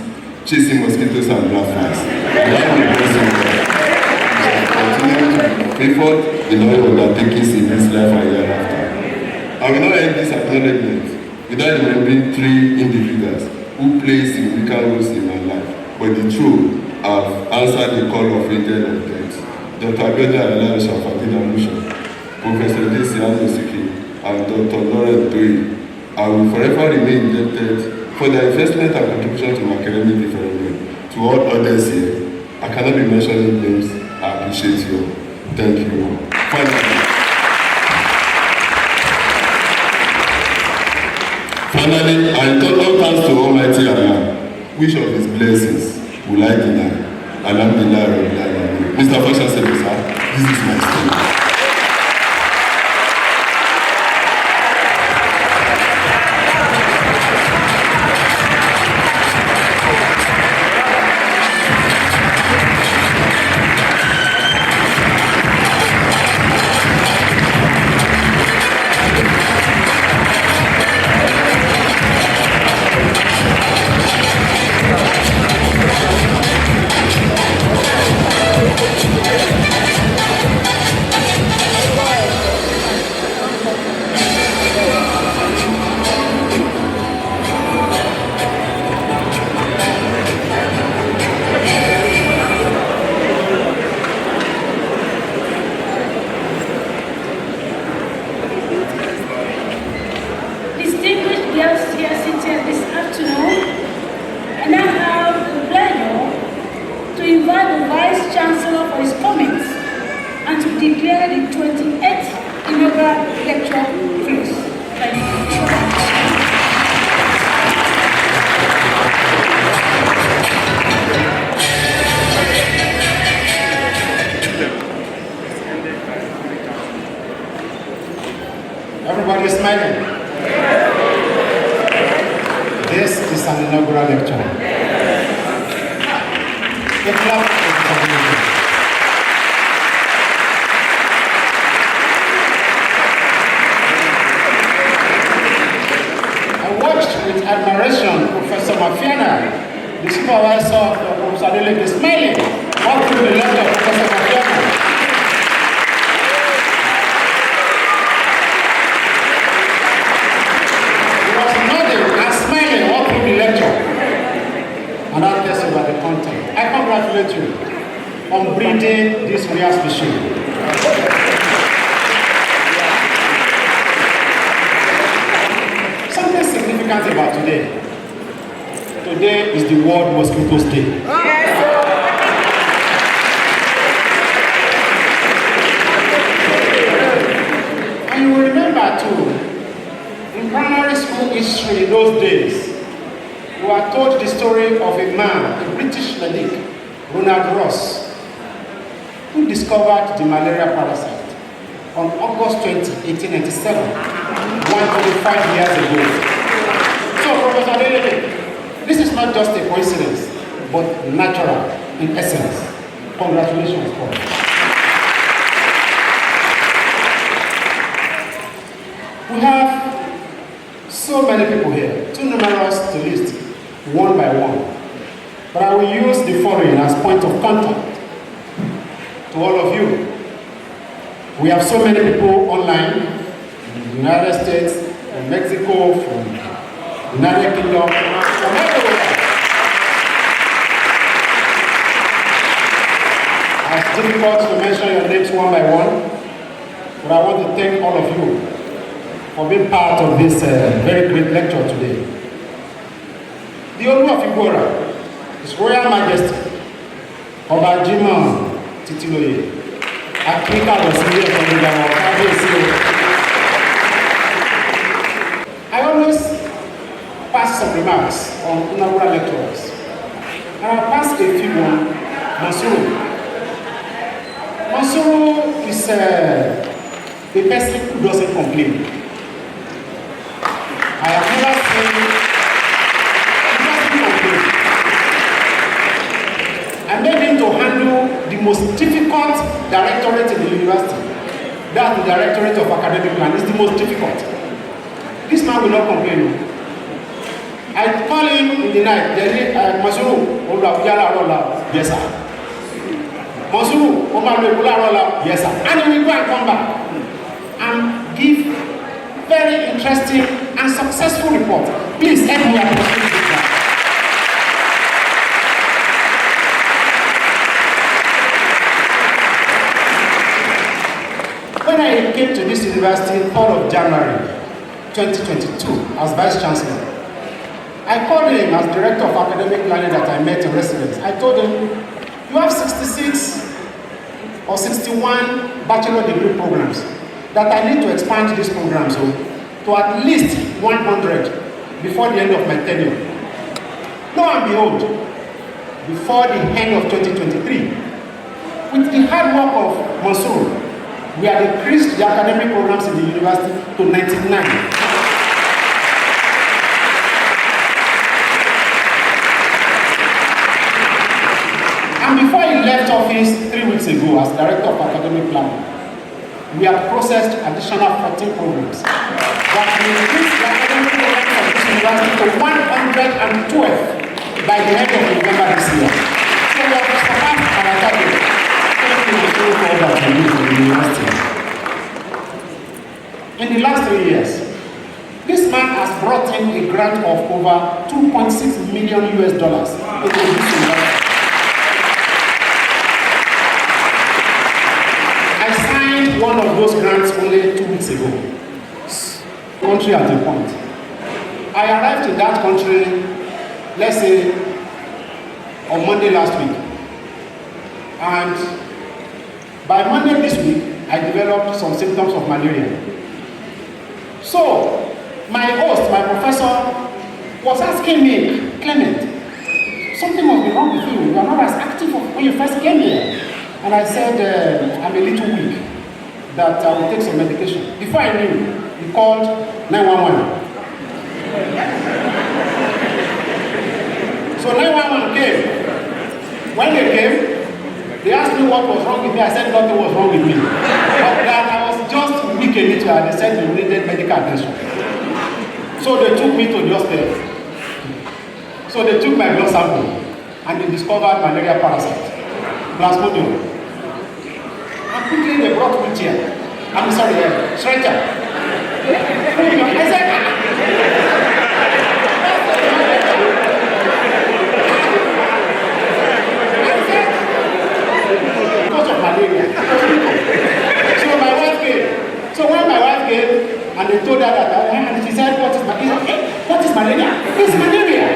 chasing mosquitoes and blackflies. Allah will bless you. Continue to be faithful in all undertakings in this life and hereafter. I will not end this acknowledgement without remembering 3 individuals who played significant roles in my life, but the truth have answered the call of angel of death. Dr. Abiodun Adeleke Shafatina Musho, Professor Desi Adeleke, and Dr. Lawrence Doyle. I will forever remain indebted for their investment and contribution to my academic development. To all others here, I cannot be mentioning names. I appreciate you. Thank you. Finally, I return all thanks to Almighty Allah, which of His blessings will I deny? Alhamdulillah, Mr. Fasha Sebisa, this is my story. Everybody smiling? This is an inaugural lecture. A clap for the community. I watched with admiration Professor Mafiana, the supervisor of Professor Adeleke, smiling all through the lecture of Professor Mafiana. congratulate you on breeding this rare species. Something significant about today. Today is the World Mosquitoes Day. And you will remember too, in primary school history in those days, we were told the story of a man, a British medic, Ronald Ross, who discovered the malaria parasite on August 20, 1897, 125 years ago. So, Professor Adeleke, this is not just a coincidence, but natural in essence. Congratulations, Prof. We have so many people here, too numerous to list, one by one. But I will use the following as point of contact to all of you. We have so many people online, from the United States, from Mexico, from the United Kingdom, from everywhere. It's difficult to mention your names one by one, but I want to thank all of you for being part of this very great lecture today. The Olu of Igora, His Royal Majesty, Oba Jimoh Titiloye, Africa was here from the I always pass some remarks on inaugural lecturers. And I'll pass a few on Mansuru. Mansuru is a person who doesn't complain. I have never seen he doesn't complain. I made him to handle the most difficult directorate in the university. That's the Directorate of Academic Plan. It's the most difficult. This man will not complain. I call him in the night. Masuru, yes sir. Masuru, yes sir. And he will go and come back and give very interesting and successful report. Please help me appreciate this guy. When I came to this university 3rd of January 2022 as Vice Chancellor, I called him as Director of Academic Planning that I met in residence. I told him, you have 66 or 61 bachelor degree programs that I need to expand these programs to at least 100 before the end of my tenure. Lo and behold, before the end of 2023, with the hard work of Mansuru, we have increased the academic programs in the university to 99. And before he left office 3 weeks ago as Director of Academic Planning, we have processed additional 14 programs that will increase the academic programs of this university to 112 by the end of November this year. So we have surpassed our target. In the last 3 years, this man has brought in a grant of over $2.6 million into this university. I signed one of those grants only 2 weeks ago. Country at a point. I arrived in that country, let's say, on Monday last week. And by Monday this week, I developed some symptoms of malaria. So, my host, my professor, was asking me, Clement, something must be wrong with you. You are not as active when you first came here. And I said, I'm a little weak, that I will take some medication. Before I knew, he called 911. So 911 came. When they came, they asked me what was wrong with me. I said nothing was wrong with me. But that I was just weak a little and they said you needed medical attention. So they took me to the hospital. So they took my blood sample and they discovered malaria parasite, Plasmodium. And quickly they brought wheelchair. I'm sorry, stretcher. I said, they told her that, and she said, what is malaria? What is malaria? It's malaria.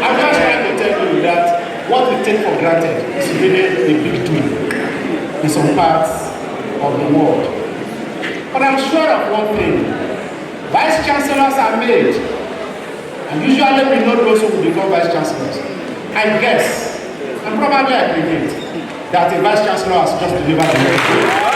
I'm just trying to tell you that what we take for granted is really a big deal in some parts of the world. But I'm sure of one thing. Vice chancellors are made, and usually we know those who will become vice chancellors. I guess, and probably I predict, that a vice chancellor has just delivered the message.